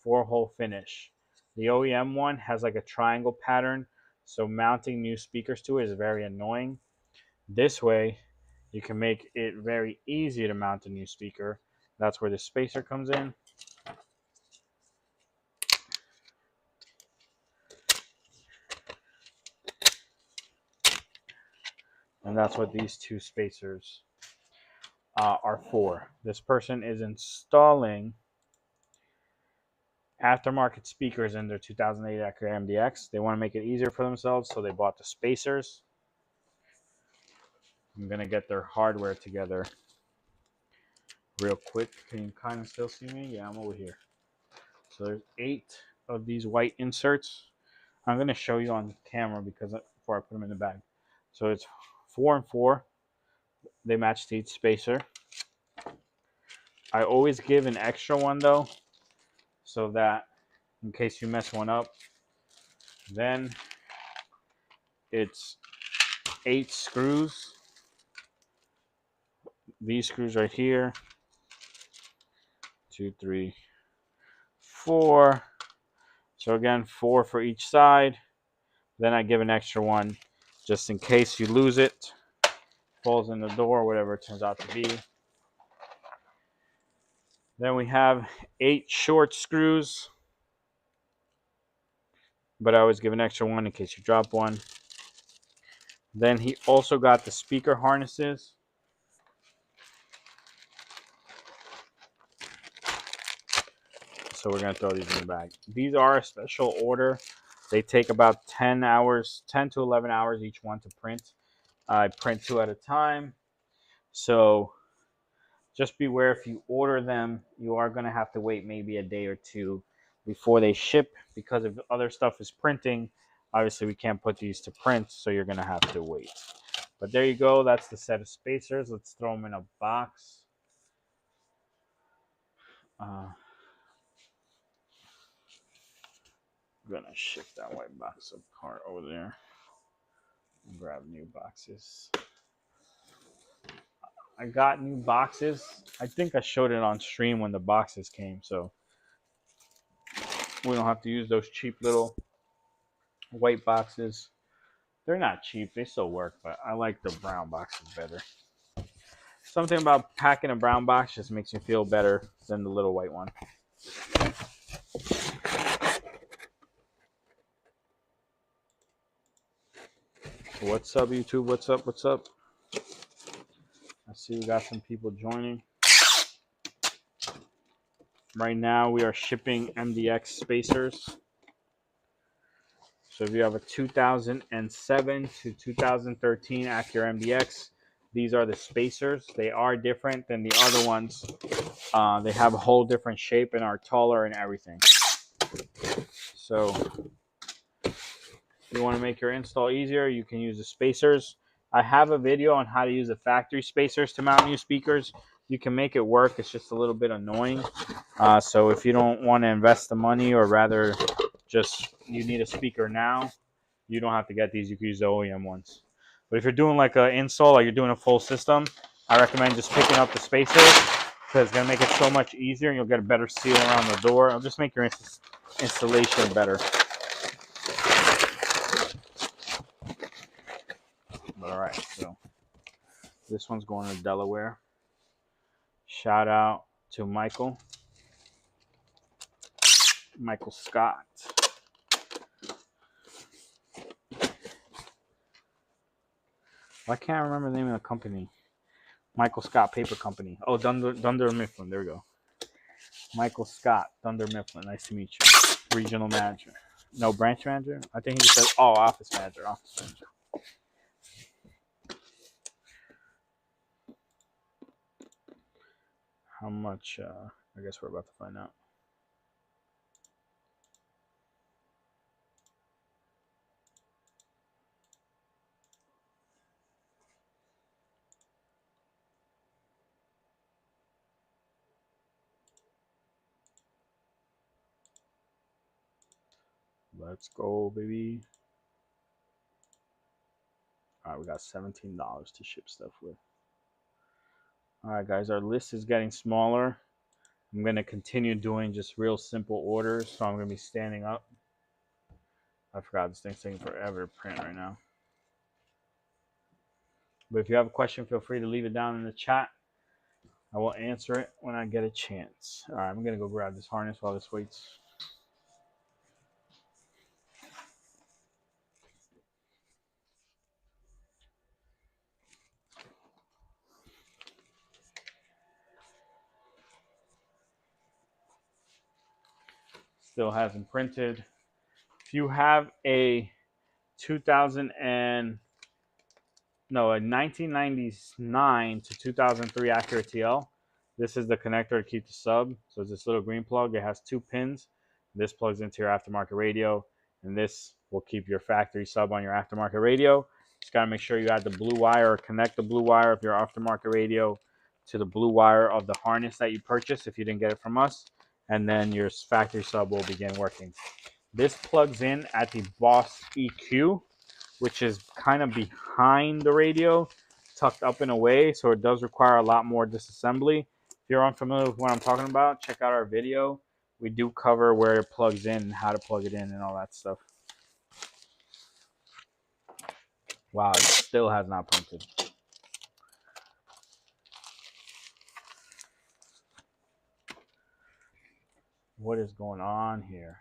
4-hole finish. The OEM one has like a triangle pattern, so mounting new speakers to it is very annoying. This way, you can make it very easy to mount a new speaker. That's where the spacer comes in. And that's what these two spacers are for. This person is installing aftermarket speakers in their 2008 Acura MDX. They want to make it easier for themselves, so they bought the spacers. I'm going to get their hardware together real quick. Can you kind of still see me? Yeah, I'm over here. So there's 8 of these white inserts. I'm going to show you on camera because before I put them in the bag. So it's 4 and 4. They match to each spacer. I always give an extra one though, so that in case you mess one up. Then it's 8 screws. These screws right here. 2, 3, 4. So again, 4 for each side. Then I give an extra one just in case you lose it, falls in the door, whatever it turns out to be. Then we have 8 short screws, but I always give an extra one in case you drop one. Then he also got the speaker harnesses. So we're going to throw these in the bag. These are a special order. They take about 10 hours, 10 to 11 hours each one to print. I print 2 at a time. So just beware, if you order them, you are going to have to wait maybe a day or two before they ship, because if other stuff is printing, obviously we can't put these to print, so you're going to have to wait. But there you go. That's the set of spacers. Let's throw them in a box. I'm going to shift that white box apart over there and grab new boxes. I got new boxes. I think I showed it on stream when the boxes came, so we don't have to use those cheap little white boxes. They're not cheap. They still work, but I like the brown boxes better. Something about packing a brown box just makes me feel better than the little white one. What's up, YouTube? What's up? What's up? I see we got some people joining. Right now, we are shipping MDX spacers. So if you have a 2007 to 2013 Acura MDX, these are the spacers. They are different than the other ones. They have a whole different shape and are taller and everything. So if you want to make your install easier, you can use the spacers. I have a video on how to use the factory spacers to mount new speakers. You can make it work. It's just a little bit annoying. So if you don't want to invest the money, or rather just you need a speaker now, you don't have to get these. You can use the OEM ones. But if you're doing like an install, like you're doing a full system, I recommend just picking up the spacers, because it's going to make it so much easier, and you'll get a better seal around the door. It'll just make your installation better. All right, so this one's going to Delaware. Shout out to Michael Scott. Why can't I remember the name of the company? Michael Scott Paper Company. Oh, Dunder Mifflin. There we go. Michael Scott, Dunder Mifflin. Nice to meet you. Regional manager. No, branch manager? I think he just said, oh, office manager. How much? I guess we're about to find out. Let's go, baby. All right, we got $17 to ship stuff with. All right, guys, our list is getting smaller. I'm going to continue doing just real simple orders, so I'm going to be standing up. I forgot, this thing's taking forever to print right now. But if you have a question, feel free to leave it down in the chat. I will answer it when I get a chance. All right, I'm going to go grab this harness while this waits. Still hasn't printed. If you have a 1999 to 2003 Acura TL, this is the connector to keep the sub. So it's this little green plug. It has 2 pins. This plugs into your aftermarket radio, and this will keep your factory sub on your aftermarket radio. Just got to make sure you add the blue wire, or connect the blue wire of your aftermarket radio to the blue wire of the harness that you purchased if you didn't get it from us, and then your factory sub will begin working. This plugs in at the Boss EQ, which is kind of behind the radio, tucked up in a way, so it does require a lot more disassembly. If you're unfamiliar with what I'm talking about, check out our video. We do cover where it plugs in and how to plug it in and all that stuff. Wow, it still has not printed. What is going on here?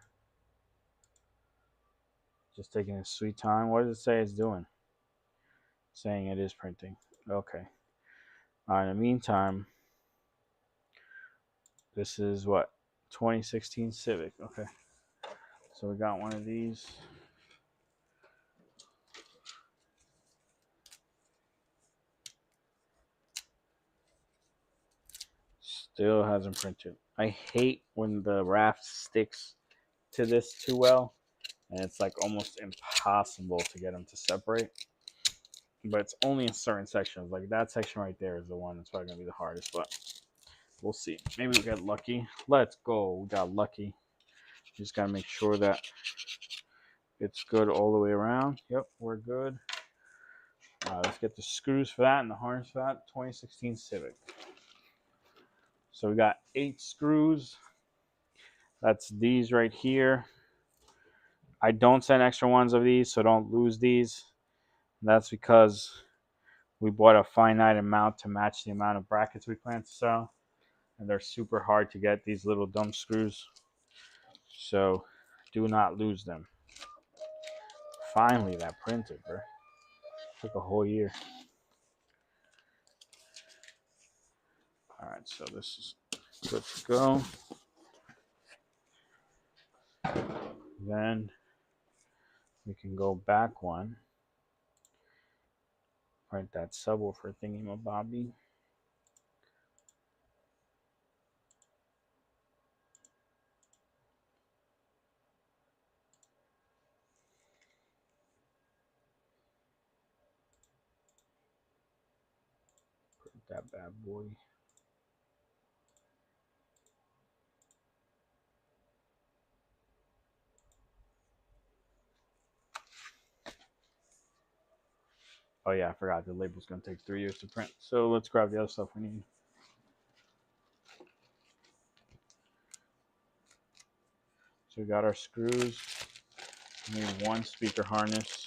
Just taking its sweet time. What does it say it's doing? saying it is printing. Okay. In the meantime, this is what? 2016 Civic. Okay. So we got one of these. Still hasn't printed. I hate when the wrap sticks to this too well, and it's like almost impossible to get them to separate. But it's only in certain sections. Like that section right there is the one that's probably gonna be the hardest, but we'll see. Maybe we get lucky. Let's go. We got lucky. Just gotta make sure that it's good all the way around. Yep, we're good. Let's get the screws for that and the harness for that. 2016 Civic. So we got 8 screws. That's these right here. I don't send extra ones of these, so don't lose these. That's because we bought a finite amount to match the amount of brackets we plan to sell. And they're super hard to get, these little dumb screws. So do not lose them. Finally, that printed, bro. Took a whole year. All right, so this is good to go. Then we can go back one. Print that subwoofer thingy-mabobby. Print that bad boy. Oh yeah, I forgot the label's gonna take 3 years to print. So let's grab the other stuff we need. So we got our screws. We need 1 speaker harness.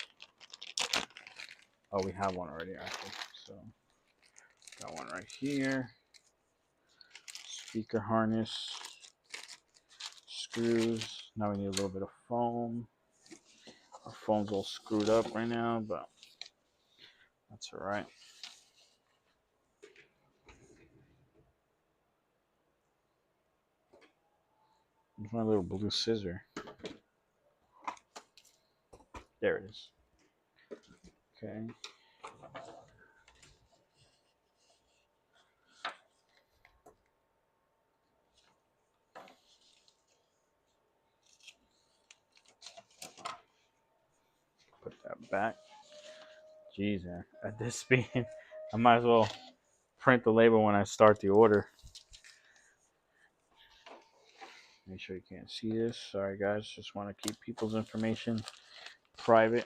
Oh, we have one already actually. So got one right here. Speaker harness. Screws. Now we need a little bit of foam. Our foam's all screwed up right now, but that's all right. Where's my little blue scissor? There it is. Okay. Put that back. Jeez, man. At this speed, I might as well print the label when I start the order. Make sure you can't see this. Sorry, guys. Just want to keep people's information private.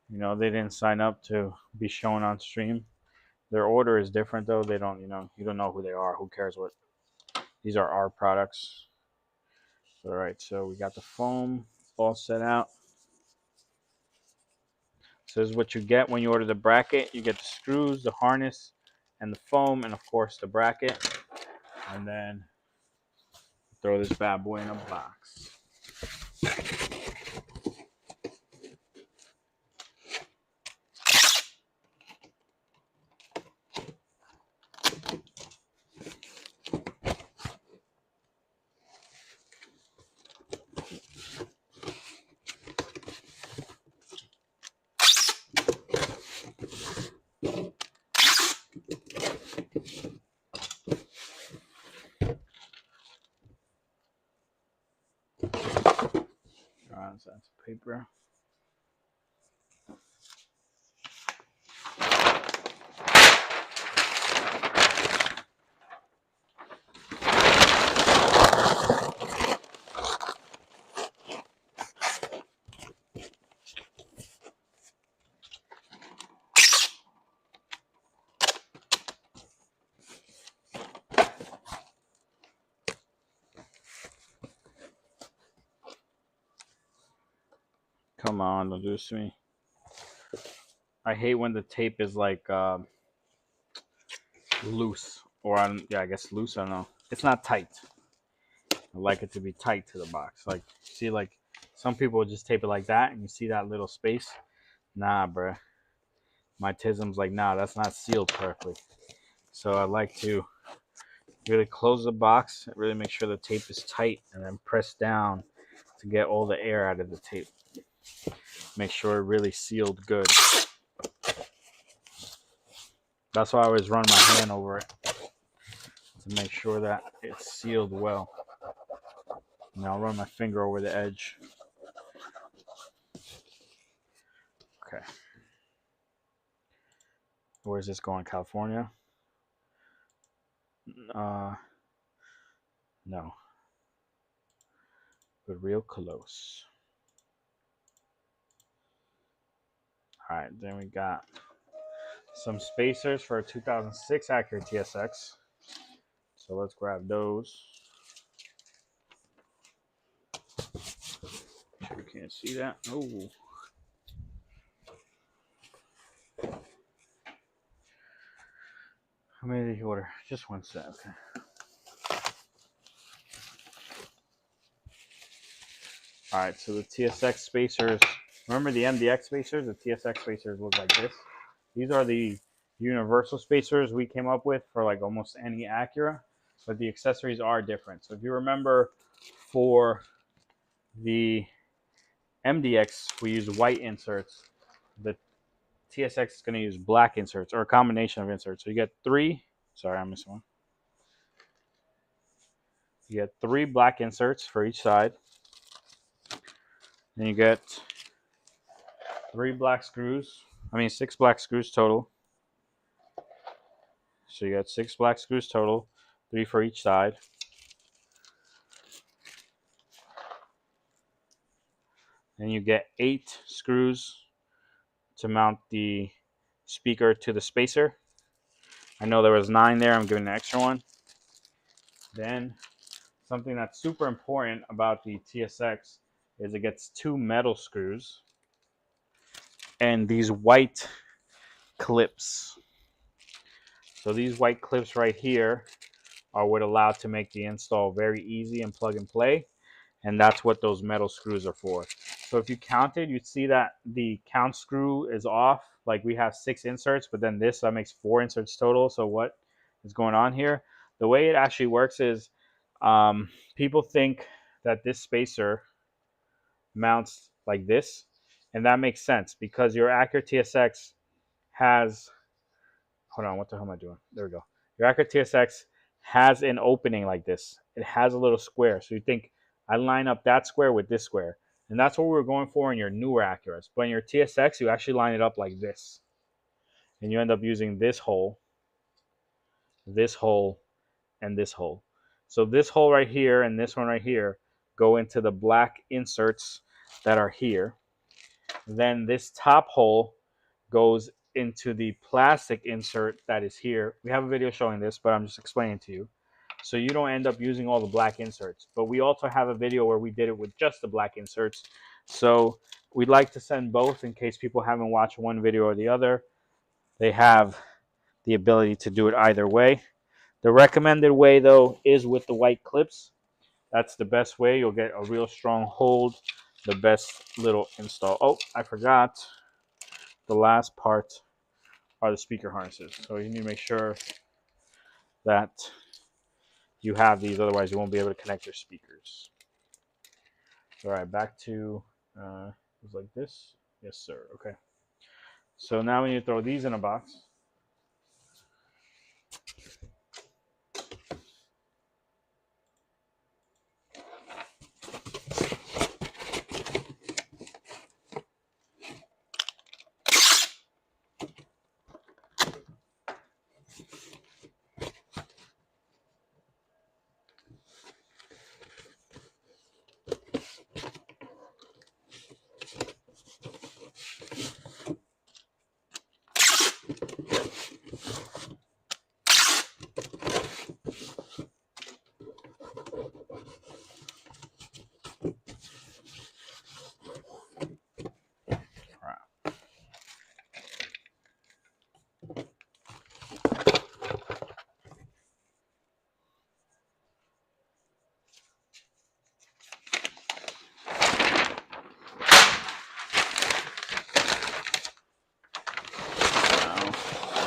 You know, they didn't sign up to be shown on stream. Their order is different, though. They don't, you don't know who they are. Who cares what? These are our products. All right, so we got the foam all set out. So this is what you get when you order the bracket. You get the screws, the harness, and the foam, and of course the bracket. And then throw this bad boy in a box. So that's paper. Come on, don't do this to me. I hate when the tape is like loose, or yeah, I guess loose. I don't know. It's not tight. I like it to be tight to the box. Like, see, like some people just tape it like that, and you see that little space. nah, bruh. My TISM's like, nah, that's not sealed correctly. So I like to really close the box, really make sure the tape is tight, and then press down to get all the air out of the tape. Make sure it really sealed good. That's why I always run my hand over it to make sure that it's sealed well. And I'll run my finger over the edge. Okay. Where's this going? California? No. But real close. All right, then we got some spacers for a 2006 Acura TSX. So let's grab those. Sure you can't see that. Oh. How many did you order? Just one set. Okay. All right, so the TSX spacers. Remember the MDX spacers? The TSX spacers look like this. These are the universal spacers we came up with for like almost any Acura, but the accessories are different. So if you remember, for the MDX, we use white inserts. The TSX is going to use black inserts, or a combination of inserts. So you get three. Sorry, I missed one. You get 3 black inserts for each side. Then you get 6 black screws total. So you got 6 black screws total, 3 for each side. Then you get 8 screws to mount the speaker to the spacer. I know there was 9 there. I'm giving an extra one. Then something that's super important about the TSX is it gets 2 metal screws and these white clips. So these white clips right here are what allow to make the install very easy and plug and play. And that's what those metal screws are for. So if you counted, you'd see that the count screw is off. Like we have 6 inserts, but then that makes 4 inserts total. So what is going on here? The way it actually works is people think that this spacer mounts like this. And that makes sense because your Acura TSX has, hold on, what the hell am I doing? There we go. Your Acura TSX has an opening like this. It has a little square. So you think, I line up that square with this square. And that's what we were going for in your newer Acuras. But in your TSX, you actually line it up like this. And you end up using this hole, and this hole. So this hole right here and this one right here go into the black inserts that are here. Then this top hole goes into the plastic insert that is here. We have a video showing this, but I'm just explaining to you. So you don't end up using all the black inserts. But we also have a video where we did it with just the black inserts. So we'd like to send both in case people haven't watched one video or the other. They have the ability to do it either way. The recommended way, though, is with the white clips. That's the best way. You'll get a real strong hold, the best little install. Oh, I forgot. The last part are the speaker harnesses. So you need to make sure that you have these, otherwise you won't be able to connect your speakers. All right, back to it was like this. Yes, sir. Okay. So now we need to throw these in a box.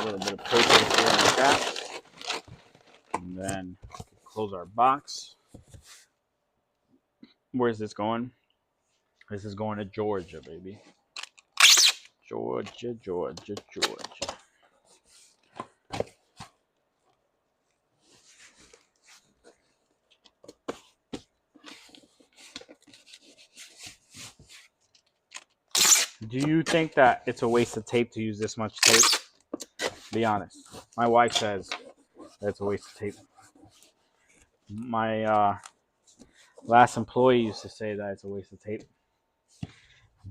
a little bit of paper here like that. And then close our box. Where's this going? This is going to Georgia, baby. Georgia, Georgia, Georgia. Do you think that it's a waste of tape to use this much tape? Be honest. My wife says that it's a waste of tape. My last employee used to say that it's a waste of tape.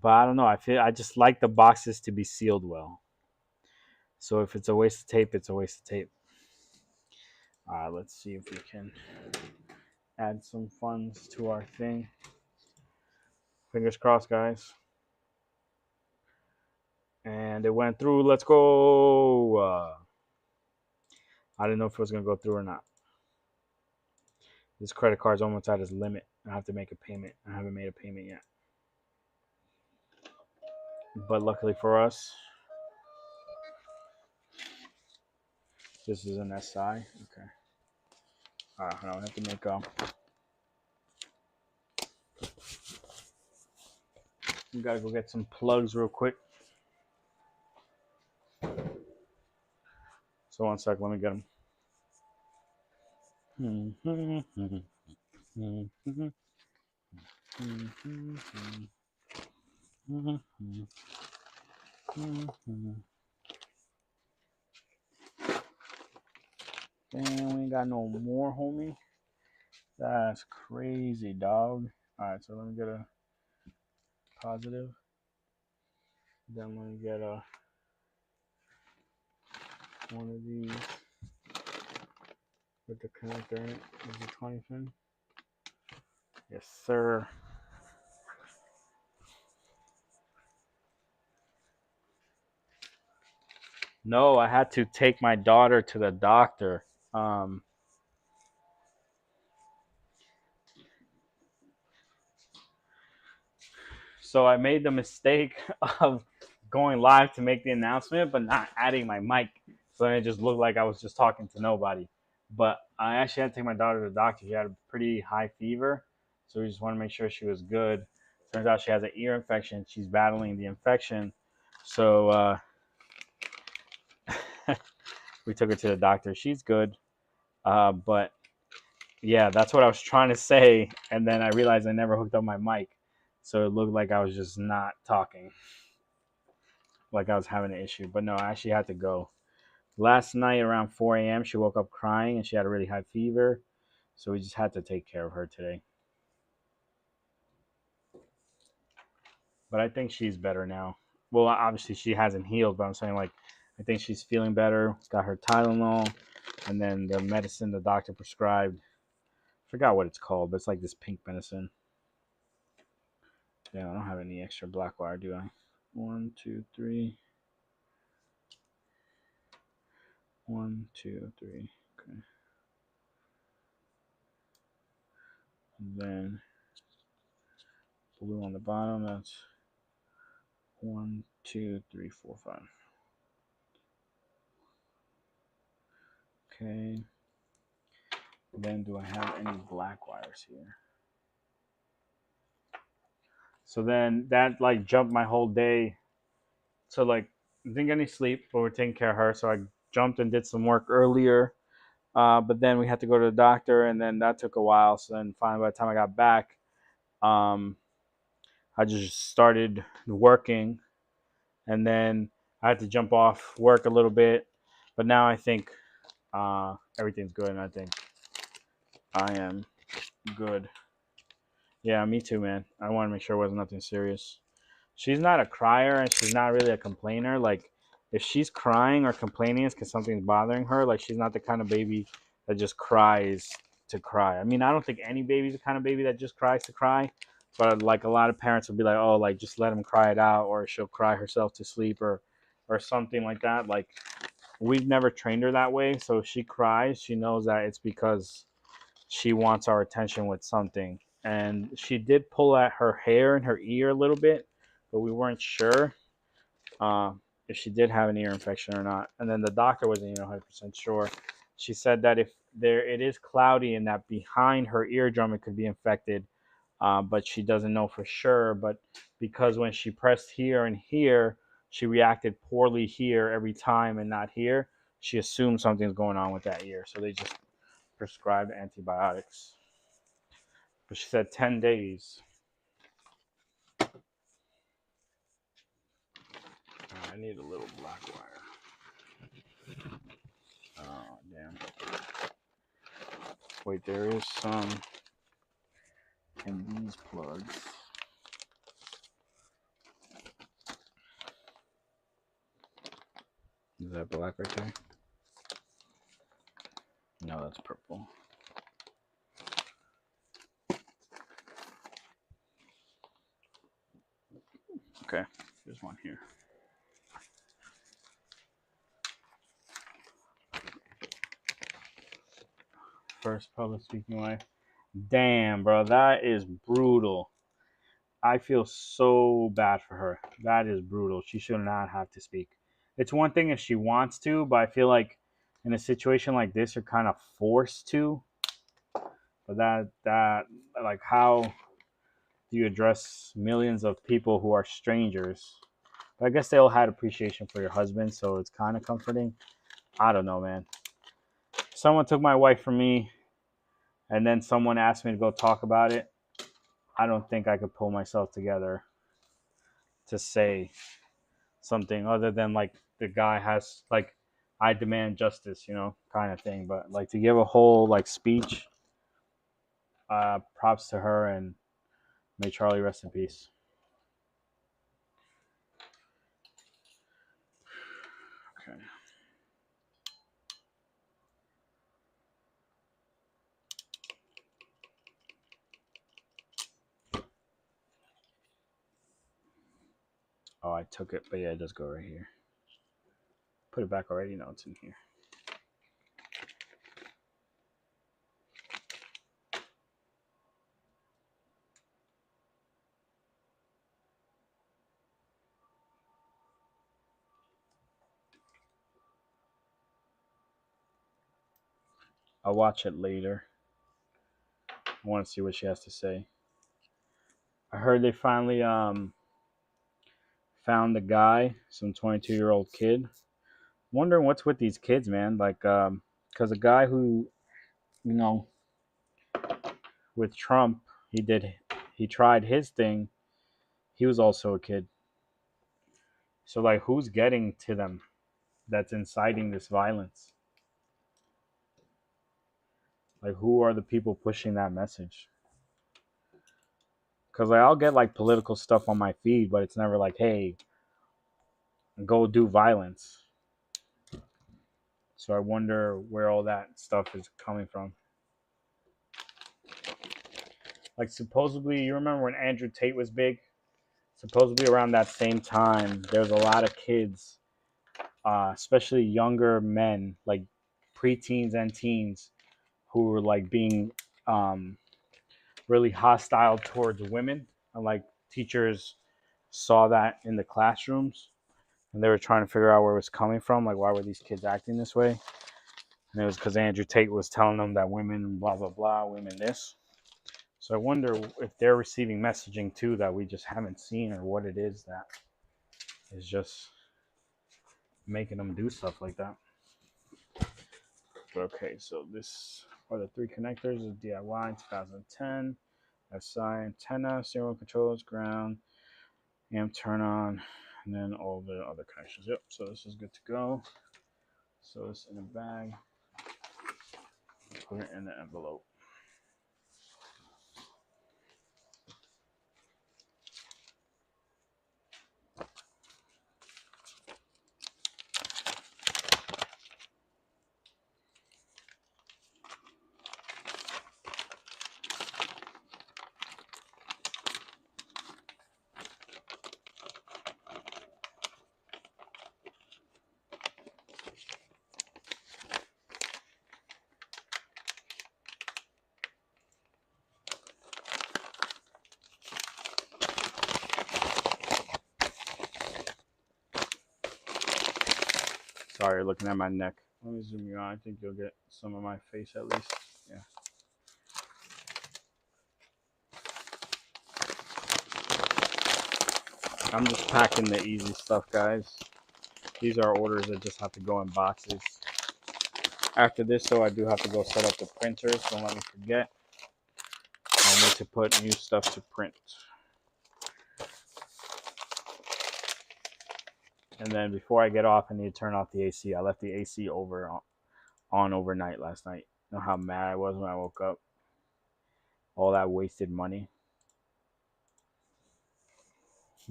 But I don't know. I just like the boxes to be sealed well. So if it's a waste of tape, it's a waste of tape. Let's see if we can add some funds to our thing. Fingers crossed, guys. And it went through. Let's go. I didn't know if it was going to go through or not. This credit card's almost at its limit. I have to make a payment. I haven't made a payment yet. But luckily for us, this is an SI. Okay. I don't have to make we gotta go get some plugs real quick. So 1 sec, let me get them. Damn, we ain't got no more, homie. That's crazy, dog. Alright, so let me get a positive. Then let me get a one of these with the connector in it. Is it 20 pin? Yes, sir. No, I had to take my daughter to the doctor. So I made the mistake of going live to make the announcement, but not adding my mic. So then it just looked like I was just talking to nobody. But I actually had to take my daughter to the doctor. She had a pretty high fever. So we just want to make sure she was good. Turns out she has an ear infection. She's battling the infection. So we took her to the doctor. She's good. But yeah, that's what I was trying to say. And then I realized I never hooked up my mic. So it looked like I was just not talking. Like I was having an issue. But no, I actually had to go. Last night around 4 a.m., she woke up crying and she had a really high fever. So we just had to take care of her today. But I think she's better now. Well, obviously she hasn't healed, but I'm saying like I think she's feeling better. Got her Tylenol and then the medicine the doctor prescribed. I forgot what it's called, but it's like this pink medicine. Yeah, I don't have any extra black wire, do I? 1, 2, 3. 1, 2, 3. Okay. And then blue on the bottom. That's 1, 2, 3, 4, 5. Okay. Then do I have any black wires here? So then that like jumped my whole day. So like I didn't get any sleep, but we're taking care of her. So I jumped and did some work earlier. But then we had to go to the doctor, and then that took a while. So then finally, by the time I got back, I just started working, and then I had to jump off work a little bit. But now I think everything's good, and I think I am good. Yeah, me too, man. I want to make sure it wasn't nothing serious. She's not a crier, and she's not really a complainer. Like, if she's crying or complaining, it's because something's bothering her. Like, she's not the kind of baby that just cries to cry. I mean, I don't think any baby's the kind of baby that just cries to cry. But, like, a lot of parents will be like, oh, like, just let him cry it out, or she'll cry herself to sleep, or something like that. Like, we've never trained her that way. So if she cries, she knows that it's because she wants our attention with something. And she did pull at her hair and her ear a little bit, but we weren't sure. if she did have an ear infection or not. And then the doctor wasn't 100% sure. She said that if it is cloudy and that behind her eardrum it could be infected, but she doesn't know for sure. But because when she pressed here and here, she reacted poorly here every time and not here, she assumed something's going on with that ear. So they just prescribed antibiotics. But she said 10 days. I need a little black wire. Oh, damn. Wait, there is some in these plugs. Is that black right there? No, that's purple. Okay, there's one here. First public speaking way. Damn, bro, that is brutal. I feel so bad for her. That is brutal. She should not have to speak. It's one thing if she wants to, but I feel like in a situation like this, you're kind of forced to. But that like, how do you address millions of people who are strangers? But I guess they all had appreciation for your husband, so it's kind of comforting. I don't know, man. Someone took my wife from me, and then someone asked me to go talk about it. I don't think I could pull myself together to say something other than like the guy has like, I demand justice, kind of thing. But like to give a whole like speech, props to her, and may Charlie rest in peace. Okay. Oh, I took it, but yeah, it does go right here. Put it back already. No, it's in here. I'll watch it later. I want to see what she has to say. I heard they finally found the guy, some 22-year-old kid. Wondering what's with these kids, man. Like, because a guy who, you know, with Trump, he tried his thing. He was also a kid. So, like, who's getting to them that's inciting this violence? Like, who are the people pushing that message? Because like, I'll get like political stuff on my feed, but it's never like, hey, go do violence. So I wonder where all that stuff is coming from. Like, supposedly, you remember when Andrew Tate was big? Supposedly around that same time, there was a lot of kids, especially younger men, like preteens and teens, who were like being really hostile towards women. And like teachers saw that in the classrooms, and they were trying to figure out where it was coming from. Like, why were these kids acting this way? And it was because Andrew Tate was telling them that women, blah, blah, blah, women this. So I wonder if they're receiving messaging too that we just haven't seen, or what it is that is just making them do stuff like that. Okay, so this are the three connectors of DIY 2010. SI antenna, serial controls, ground, amp turn on, and then all the other connections. Yep, so this is good to go. So this in a bag, put it in the envelope. Sorry, you're looking at my neck. Let me zoom you out. I think you'll get some of my face at least. Yeah. I'm just packing the easy stuff, guys. These are orders that just have to go in boxes. After this, though, I do have to go set up the printers. Don't let me forget. I need to put new stuff to print. And then before I get off, I need to turn off the AC. I left the AC on overnight last night. You know how mad I was when I woke up? All that wasted money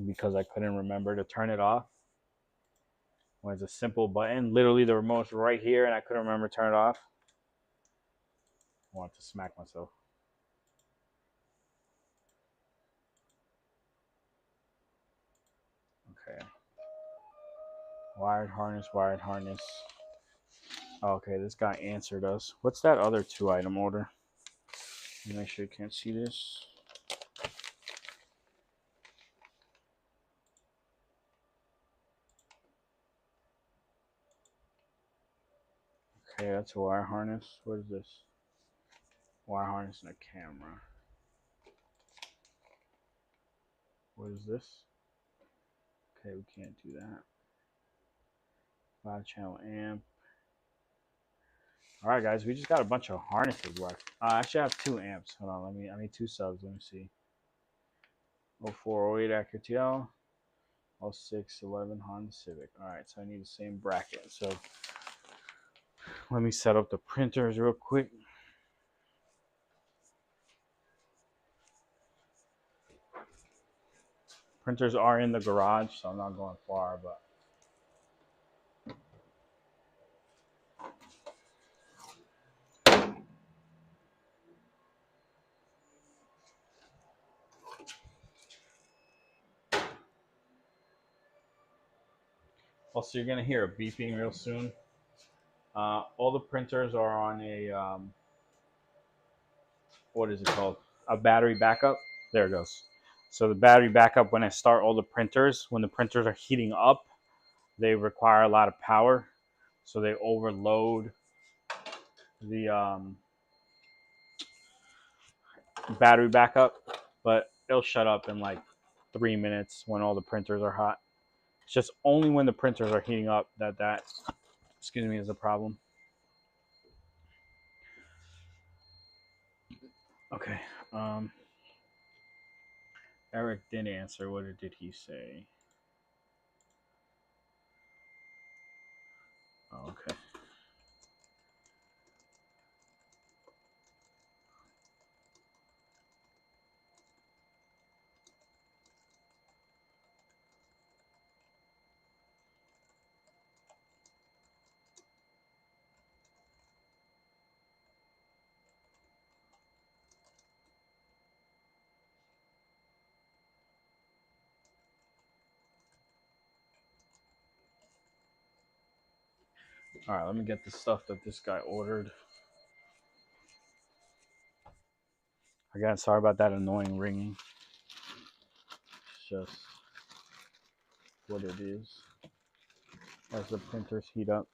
because I couldn't remember to turn it off. When it's a simple button, literally the remote's right here, and I couldn't remember to turn it off. I want to smack myself. Okay. Wired harness, wired harness. Okay, this guy answered us. What's that other 2-item order? Make sure you can't see this. Okay, that's a wire harness. What is this? Wire harness and a camera. What is this? Okay, we can't do that. 5-channel amp. All right, guys, we just got a bunch of harnesses left. I actually have 2 amps. Hold on, I need 2 subs. Let me see. 0408 Acura TL, 0611 Honda Civic. All right, so I need the same bracket. So let me set up the printers real quick. Printers are in the garage, so I'm not going far, but also you're gonna hear a beeping real soon. All the printers are on a what is it called? A battery backup. There it goes. So the battery backup, when I start all the printers, when the printers are heating up, they require a lot of power, so they overload the battery backup, but it'll shut up in like 3 minutes when all the printers are hot. It's just only when the printers are heating up that excuse me, is a problem. Okay. Eric did answer. What did he say? Oh, okay. All right, let me get the stuff that this guy ordered. Again, sorry about that annoying ringing. It's just what it is as the printers heat up.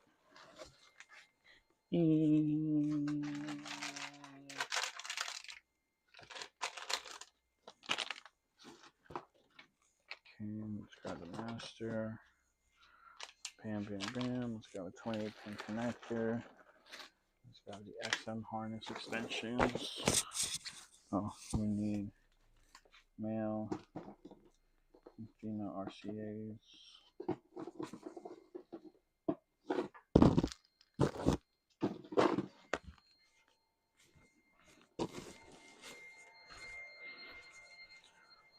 Okay, let's grab the master. Bam, bam, bam. Let's grab a 28-pin connector. Let's grab the XM harness extensions. Oh, we need male, female RCAs.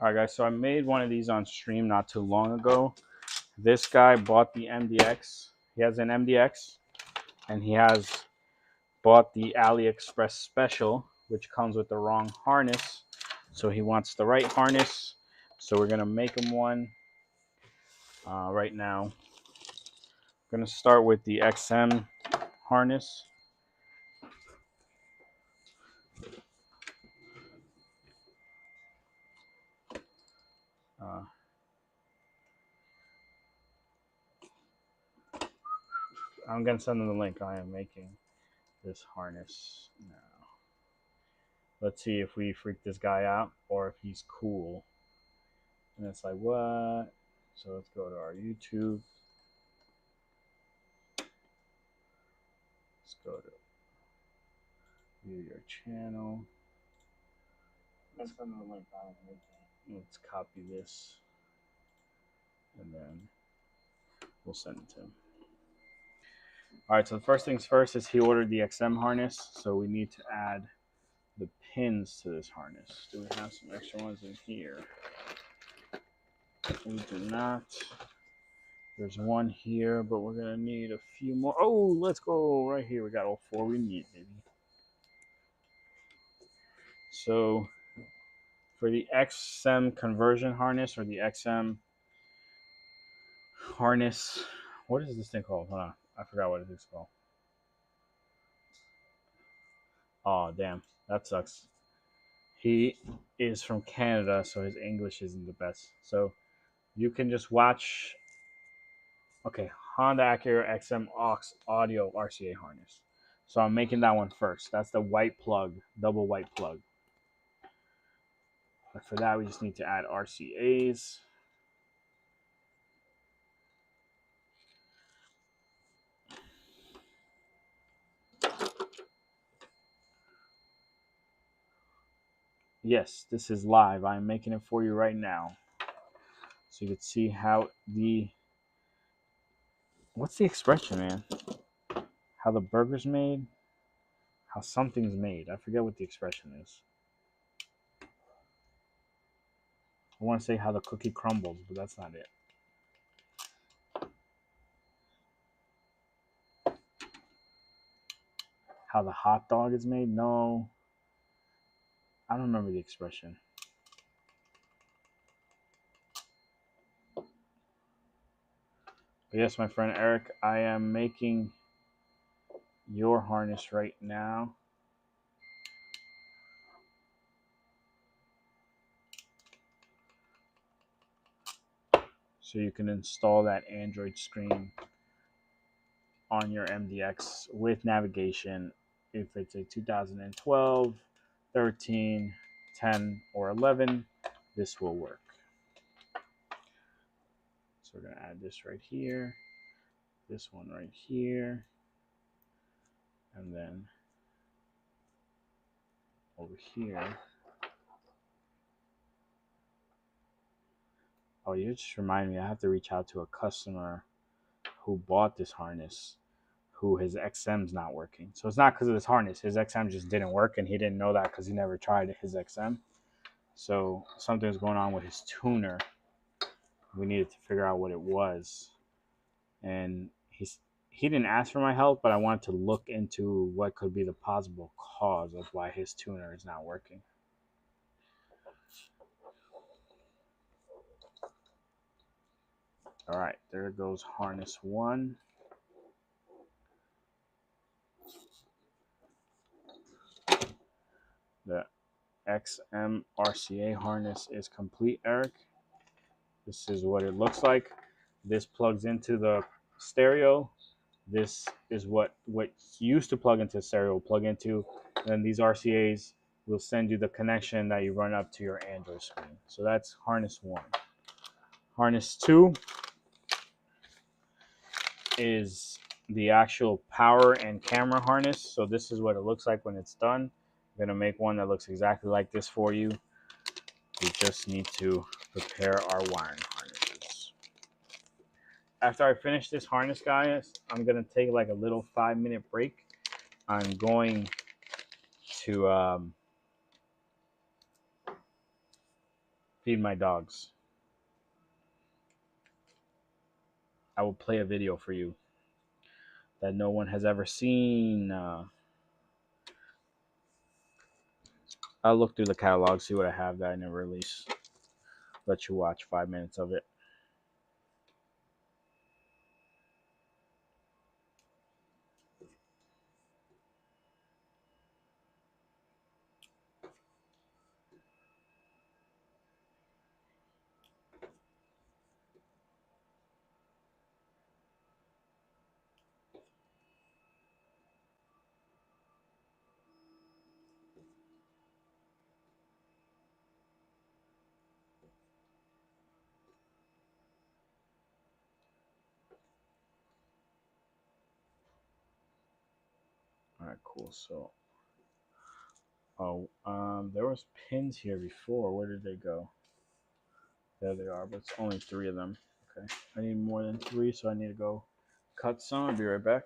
All right, guys, so I made one of these on stream not too long ago. This guy bought the MDX. He has an MDX, and he has bought the AliExpress special, which comes with the wrong harness. So he wants the right harness. So we're going to make him one right now. I'm going to start with the XM harness. I'm gonna send them the link. I am making this harness now. Let's see if we freak this guy out or if he's cool. And it's like, what? So let's go to our YouTube. Let's go to view your channel. Let's send them the link. I am making. Let's copy this. And then we'll send it to him. All right, so the first things first is he ordered the XM harness, so we need to add the pins to this harness. Do we have some extra ones in here? We do not. There's one here, but we're gonna need a few more. Oh, let's go right here. We got all 4 we need, baby. So for the XM conversion harness or the XM harness, what is this thing called? Hold on, I forgot what it's called. Oh, damn, that sucks. He is from Canada, so his English isn't the best. So you can just watch. Okay, Honda Acura XM aux audio RCA harness. So I'm making that one first. That's the white plug, double white plug. But for that, we just need to add RCAs. Yes, this is live. I'm making it for you right now. So you can see how the, what's the expression, man? How the burger's made, how something's made. I forget what the expression is. I want to say how the cookie crumbles, but that's not it. How the hot dog is made? No. I don't remember the expression. But yes, my friend Eric, I am making your harness right now. So you can install that Android screen on your MDX with navigation. If it's a 2012, 13, 10, or 11, this will work. So we're going to add this right here, this one right here, and then over here. Oh, you just remind me, I have to reach out to a customer who bought this harness, who his XM's not working. So it's not because of this harness. His XM just didn't work, and he didn't know that because he never tried his XM. So something's going on with his tuner. We needed to figure out what it was. And he didn't ask for my help, but I wanted to look into what could be the possible cause of why his tuner is not working. All right, there goes harness 1. The XM RCA harness is complete, Eric. This is what it looks like. This plugs into the stereo. This is what used to plug into stereo plug into. And then these RCAs will send you the connection that you run up to your Android screen. So that's harness 1. Harness 2 is the actual power and camera harness. So this is what it looks like when it's done. I'm gonna make one that looks exactly like this for you. We just need to prepare our wiring harnesses. After I finish this harness, guys, I'm gonna take like a little 5-minute break. I'm going to feed my dogs. I will play a video for you that no one has ever seen. I'll look through the catalog, see what I have that I never released. Let you watch 5 minutes of it. right, cool. So, there was pins here before. Where did they go? There they are, but it's only 3 of them. Okay, I need more than 3, so I need to go cut some. I'll be right back.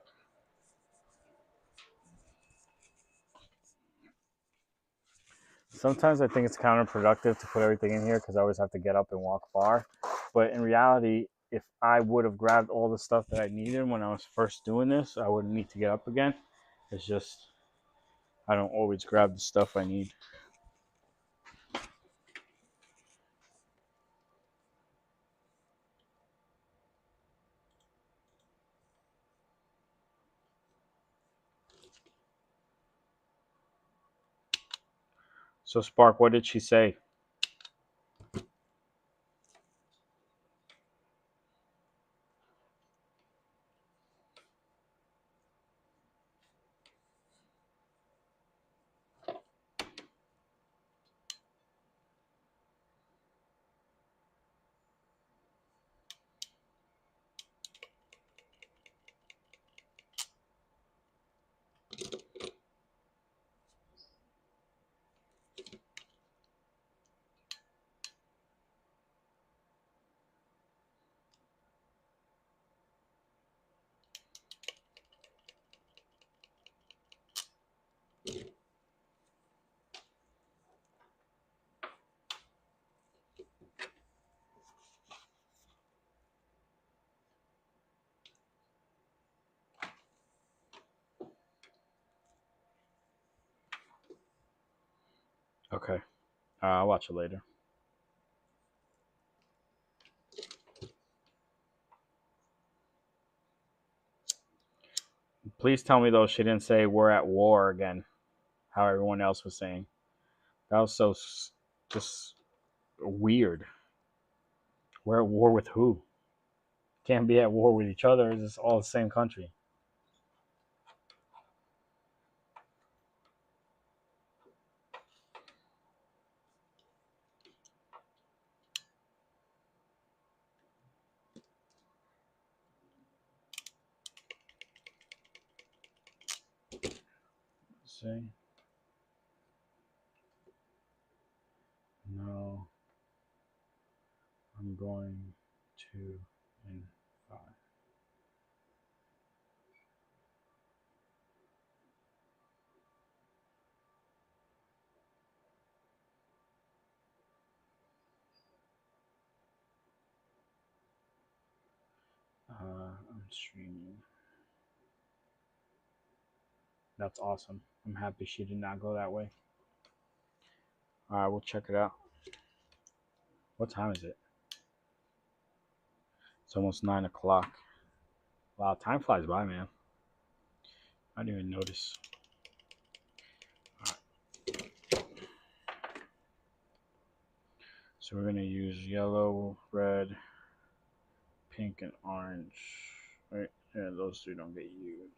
Sometimes I think it's counterproductive to put everything in here because I always have to get up and walk far. But in reality, if I would have grabbed all the stuff that I needed when I was first doing this, I wouldn't need to get up again. It's just I don't always grab the stuff I need. So Spark, what did she say? Okay, I'll watch it later. Please tell me though she didn't say we're at war again, how everyone else was saying. That was so just weird. We're at war with who? Can't be at war with each other. It's all the same country. See? No, I'm going to in 5. I'm streaming. That's awesome. I'm happy she did not go that way. All right, we'll check it out. What time is it? It's almost 9 o'clock. Wow, time flies by, man. I didn't even notice. All right. So we're gonna use yellow, red, pink, and orange. Right? Yeah, those 3 don't get used.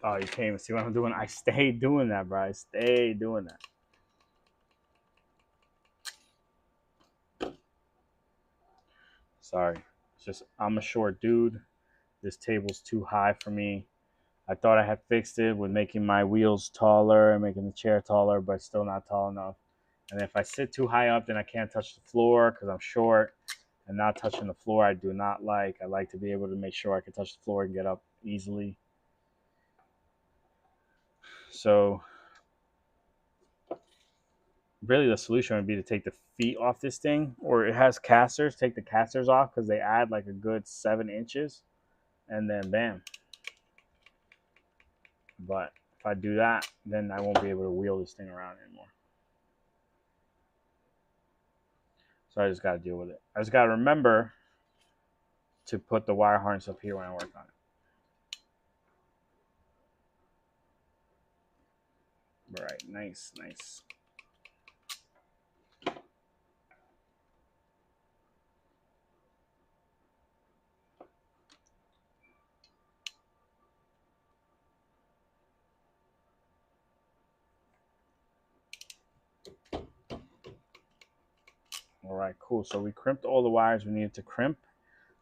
Oh, you can't even see what I'm doing. I stayed doing that, bro. I stayed doing that. Sorry. It's just, I'm a short dude. This table's too high for me. I thought I had fixed it with making my wheels taller and making the chair taller, but still not tall enough. And if I sit too high up, then I can't touch the floor because I'm short. And not touching the floor, I do not like. I like to be able to make sure I can touch the floor and get up easily. So really the solution would be to take the feet off this thing, or it has casters. Take the casters off because they add like a good 7 inches, and then bam. But if I do that, then I won't be able to wheel this thing around anymore. So I just got to deal with it. I just got to remember to put the wire harness up here when I work on it. All right, nice, nice. All right, cool. So we crimped all the wires we needed to crimp.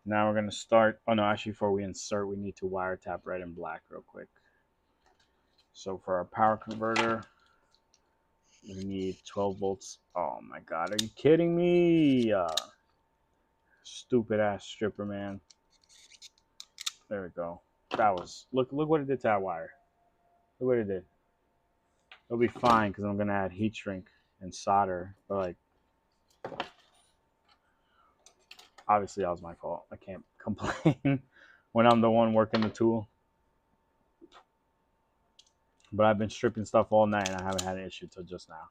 Now we're going to start. Oh, no, actually, before we insert, we need to wire tap red and black real quick. So for our power converter, we need 12 volts. Oh, my God. Are you kidding me? Stupid ass stripper, man. There we go. That was, look what it did to that wire. Look what it did. It'll be fine because I'm going to add heat shrink and solder. But, like, obviously that was my fault. I can't complain when I'm the one working the tool. But I've been stripping stuff all night and I haven't had an issue till just now.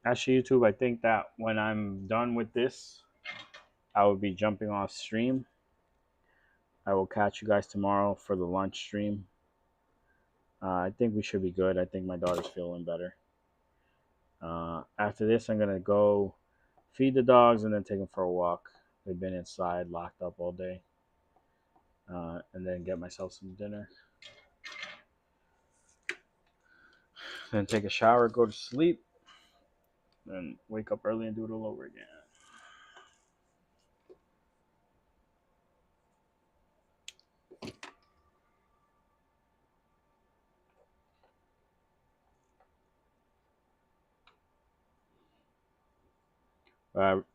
Actually, YouTube, I think that when I'm done with this, I will be jumping off stream. I will catch you guys tomorrow for the lunch stream. I think we should be good. I think my daughter's feeling better. After this, I'm going to go feed the dogs and then take them for a walk. They've been inside, locked up all day. And then get myself some dinner. Then take a shower, go to sleep, then wake up early and do it all over again.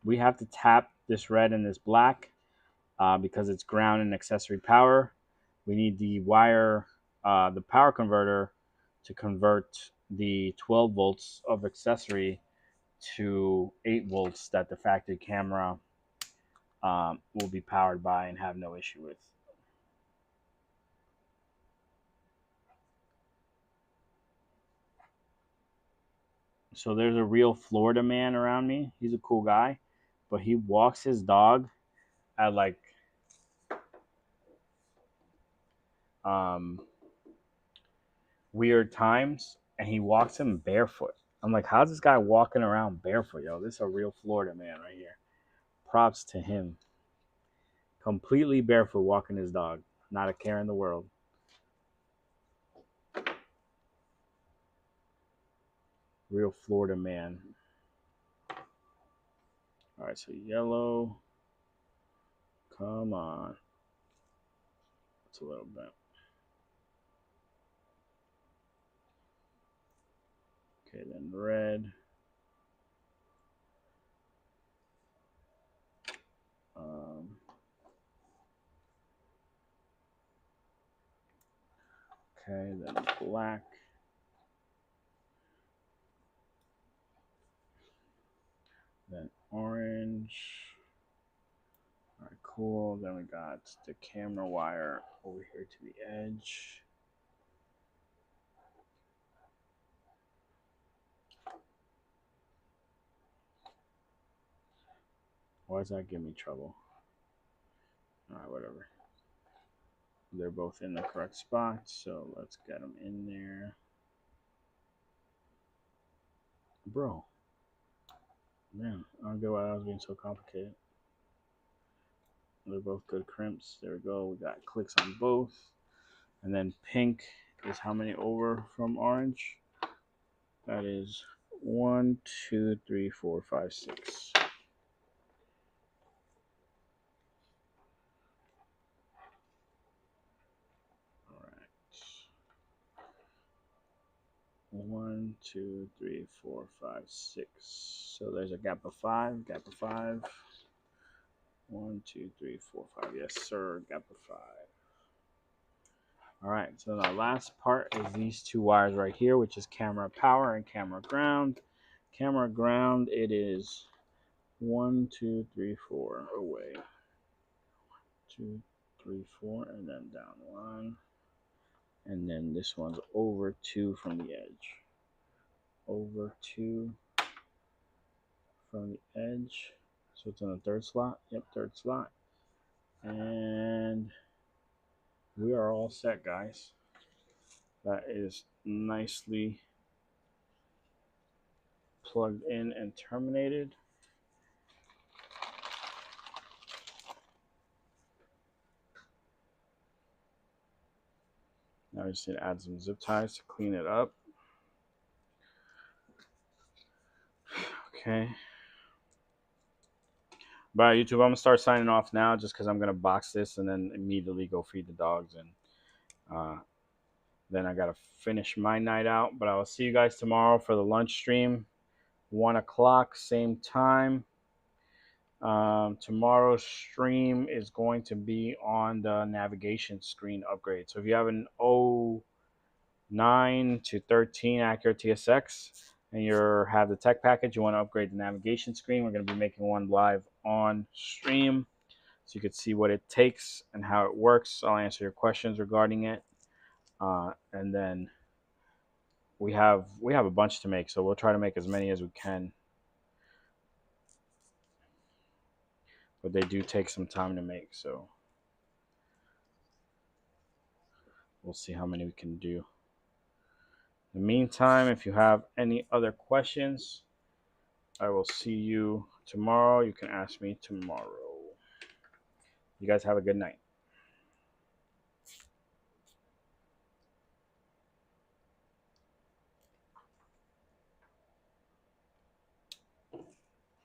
We have to tap this red and this black because it's ground and accessory power. We need the wire, the power converter to convert the 12 volts of accessory to 8 volts that the factory camera will be powered by and have no issue with. So there's a real Florida man around me. He's a cool guy, but he walks his dog at like weird times, and he walks him barefoot. I'm like, how's this guy walking around barefoot? Yo, this is a real Florida man right here. Props to him. Completely barefoot walking his dog. Not a care in the world. Real Florida man. All right, so yellow. Come on. It's a little bit. Okay, then red. Okay, then black. Then orange. All right, cool. Then we got the camera wire over here to the edge. Why does that give me trouble? All right, whatever. They're both in the correct spot, so let's get them in there. Bro. Man, I don't get why that was being so complicated. They're both good crimps. There we go. We got clicks on both. And then pink is how many over from orange? That is 1, 2, 3, 4, 5, 6. All right. 1, 2, 3, 4, 5, 6. So there's a gap of 5, gap of 5. 1, 2, 3, 4, 5. Yes, sir. Got the 5. All right. So the last part is these two wires right here, which is camera power and camera ground. Camera ground, it is 1, 2, 3, 4 away. 2, 3, 4, and then down 1. And then this one's over 2 from the edge. Over 2 from the edge. So it's in the third slot. Yep, third slot. And we are all set, guys. That is nicely plugged in and terminated. Now we just need to add some zip ties to clean it up. Okay. Bye, YouTube. I'm going to start signing off now just because I'm going to box this and then immediately go feed the dogs. And then I got to finish my night out. But I will see you guys tomorrow for the lunch stream. 1 o'clock, same time. Tomorrow's stream is going to be on the navigation screen upgrade. So if you have an 09 to 13 Acura TSX and you have the tech package, you want to upgrade the navigation screen, we're going to be making one live on stream so you can see what it takes and how it works. I'll answer your questions regarding it. And then we have a bunch to make, so we'll try to make as many as we can. But they do take some time to make, so we'll see how many we can do. In the meantime, if you have any other questions, I will see you tomorrow. You can ask me tomorrow. You guys have a good night.